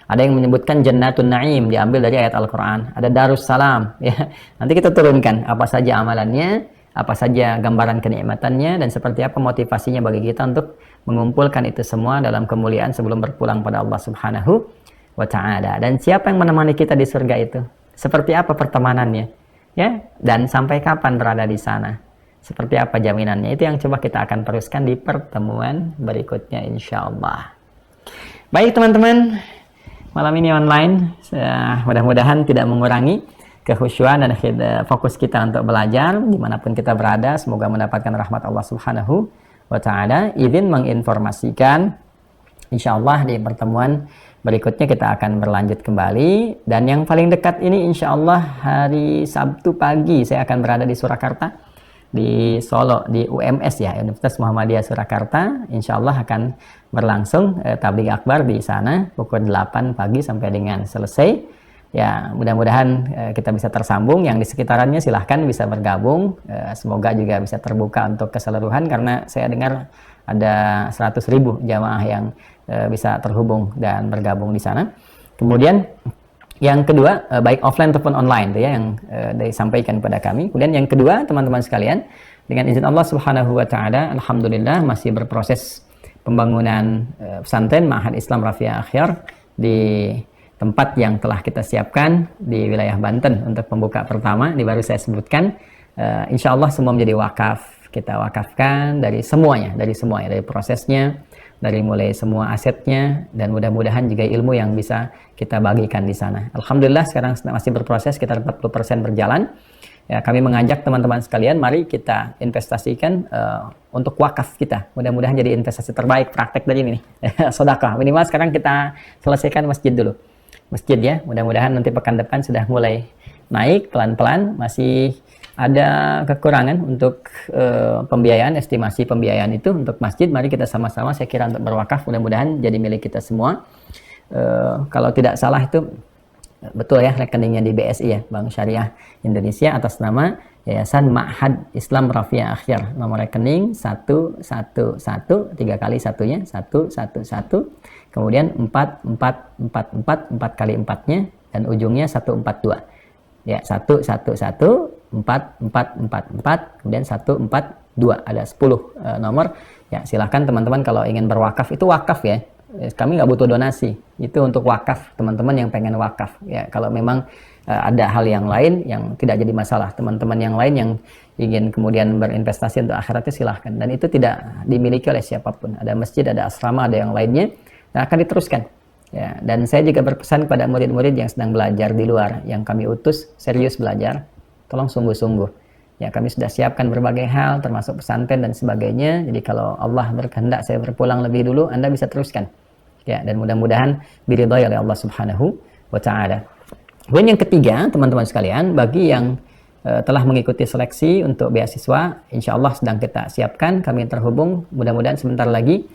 Ada yang menyebutkan Jannatun Naim, diambil dari ayat Al-Quran. Ada Darussalam, ya. Nanti kita turunkan apa saja amalannya, apa saja gambaran kenikmatannya, dan seperti apa motivasinya bagi kita untuk mengumpulkan itu semua dalam kemuliaan sebelum berpulang pada Allah Subhanahu wa ta'ala. Dan siapa yang menemani kita di surga itu? Seperti apa pertemanannya? Ya, dan sampai kapan berada di sana? Seperti apa jaminannya? Itu yang coba kita akan teruskan di pertemuan berikutnya insyaallah. Baik teman-teman, malam ini online, mudah-mudahan tidak mengurangi kekhusyuan dan fokus kita untuk belajar dimanapun kita berada. Semoga mendapatkan rahmat Allah Subhanahu wa ta'ala. Izin menginformasikan, insyaallah di pertemuan berikutnya kita akan berlanjut kembali. Dan yang paling dekat ini insyaallah hari Sabtu pagi saya akan berada di Surakarta, di Solo, di UMS ya, Universitas Muhammadiyah Surakarta. Insyaallah akan berlangsung tabligh akbar di sana pukul 8 pagi sampai dengan selesai. Ya, mudah-mudahan kita bisa tersambung. Yang di sekitarannya silahkan bisa bergabung. Semoga juga bisa terbuka untuk keseluruhan, karena saya dengar ada 100.000 jamaah yang bisa terhubung dan bergabung di sana. Kemudian yang kedua, baik offline ataupun online itu ya yang disampaikan kepada kami. Kemudian yang kedua, teman-teman sekalian, dengan izin Allah Subhanahu wa taala, alhamdulillah masih berproses pembangunan pesantren Ma'had Islam Rafiah Akhyar di tempat yang telah kita siapkan di wilayah Banten untuk pembuka pertama. Ini baru saya sebutkan. Insya Allah semua menjadi wakaf. Kita wakafkan dari semuanya, dari prosesnya, dari mulai semua asetnya, dan mudah-mudahan juga ilmu yang bisa kita bagikan di sana. Alhamdulillah sekarang masih berproses, sekitar 40% berjalan. Ya, kami mengajak teman-teman sekalian, mari kita investasikan untuk wakaf kita. Mudah-mudahan jadi investasi terbaik, praktek dari ini. Sedekah. Minimal sekarang kita selesaikan masjid dulu. Masjid ya, mudah-mudahan nanti pekan depan sudah mulai naik pelan-pelan. Masih ada kekurangan untuk pembiayaan, estimasi pembiayaan itu untuk masjid. Mari kita sama-sama, saya kira, untuk berwakaf, mudah-mudahan jadi milik kita semua. Kalau tidak salah itu betul ya, rekeningnya di BSI ya, Bank Syariah Indonesia, atas nama Yayasan Ma'had Islam Rafiah Akhyar. Nomor rekening 111, 3 kali satunya 111, kemudian 4444, 4 kali 4-nya, dan ujungnya 142. Ya, 1114444, kemudian 142. Ada 10 nomor. Ya, silahkan teman-teman kalau ingin berwakaf, itu wakaf ya. Kami nggak butuh donasi, itu untuk wakaf, teman-teman yang pengen wakaf. Ya, kalau memang ada hal yang lain yang tidak jadi masalah, teman-teman yang lain yang ingin kemudian berinvestasi untuk akhiratnya silahkan. Dan itu tidak dimiliki oleh siapapun. Ada masjid, ada asrama, ada yang lainnya, dan akan diteruskan. Ya, dan saya juga berpesan kepada murid-murid yang sedang belajar di luar, yang kami utus serius belajar, tolong sungguh-sungguh. Ya, kami sudah siapkan berbagai hal, termasuk pesantren dan sebagainya. Jadi kalau Allah berkehendak saya berpulang lebih dulu, Anda bisa teruskan. Ya, dan mudah-mudahan diridhai oleh Allah Subhanahu wa taala. Kemudian yang ketiga, teman-teman sekalian, bagi yang telah mengikuti seleksi untuk beasiswa, insya Allah sedang kita siapkan, kami terhubung, mudah-mudahan sebentar lagi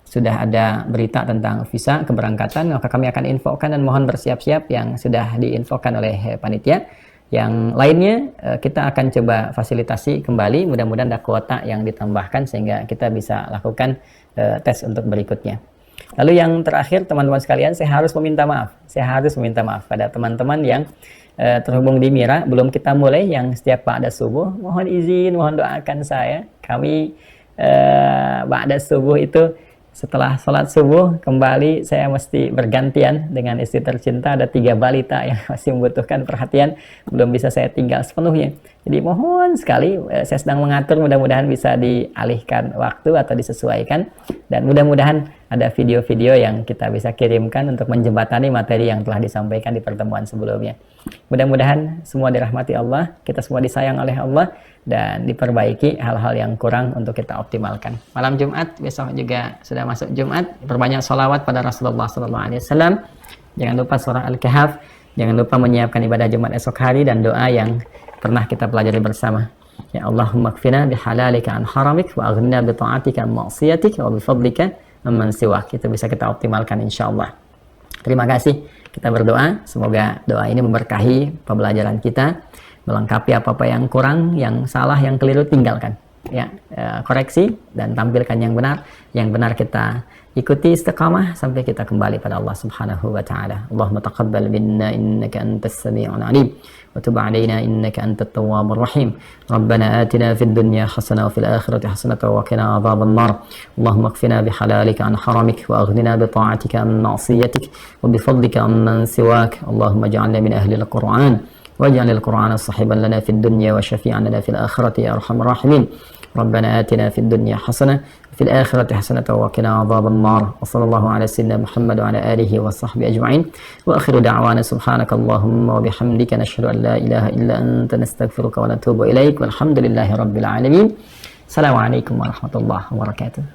sudah ada berita tentang visa keberangkatan, maka kami akan infokan dan mohon bersiap-siap yang sudah diinfokan oleh panitia. Yang lainnya kita akan coba fasilitasi kembali, mudah-mudahan ada kuota yang ditambahkan sehingga kita bisa lakukan tes untuk berikutnya. Lalu yang terakhir, teman-teman sekalian, saya harus meminta maaf pada teman-teman yang terhubung di Mira. Belum kita mulai yang setiap ba'da subuh, mohon izin, mohon doakan saya. Kami ba'da subuh itu setelah sholat subuh kembali, saya mesti bergantian dengan istri tercinta. Ada 3 balita yang masih membutuhkan perhatian, belum bisa saya tinggal sepenuhnya. Jadi mohon sekali, saya sedang mengatur, mudah-mudahan bisa dialihkan waktu atau disesuaikan, dan mudah-mudahan ada video-video yang kita bisa kirimkan untuk menjembatani materi yang telah disampaikan di pertemuan sebelumnya. Mudah-mudahan semua dirahmati Allah, kita semua disayang oleh Allah, dan diperbaiki hal-hal yang kurang untuk kita optimalkan. Malam Jumat, besok juga sudah masuk Jumat, perbanyak sholawat pada Rasulullah SAW. Jangan lupa surah Al-Kahf, jangan lupa menyiapkan ibadah Jumat esok hari dan doa yang pernah kita pelajari bersama. Ya Allahumma kfina bihalalika an haramik wa aghnina bi ta'atika an ma'siyatik wa bi fadlika amman siwak. Itu bisa kita optimalkan insyaallah. Terima kasih. Kita berdoa, semoga doa ini memberkahi pembelajaran kita, melengkapi apa-apa yang kurang, yang salah, yang keliru tinggalkan. Ya, koreksi dan tampilkan yang benar kita ikuti istiqamah sampai kita kembali pada Allah Subhanahu wa taala. Allahumma taqabbal minna innaka antas sami'ul alim wa tub 'alaina innaka antat tawwabur rahim. Rabbana atina fid dunya hasanah wa fil akhirati hasanah wa qina adzaban nar. Allahumma kfina bihalalika an haramik wa aghnina bi ta'atika an ma'siyatik wa bi fadlika amman siwak. Allahumma ij'alna min ahli al-Qur'an واجعل القرآن صاحبا لنا في الدنيا وشفيعا لنا في الآخرة يا أرحم الراحمين. ربنا آتنا في الدنيا حسنة وفي الآخرة حسنة وقنا عذاب النار. وصلى الله على سيدنا محمد وعلى آله وصحبه أجمعين. وآخر دعوانا سبحانك اللهم وبحمدك نشهد أن لا إله إلا أنت نستغفرك ونتوب إليك والحمد لله رب العالمين. السلام عليكم ورحمة الله وبركاته.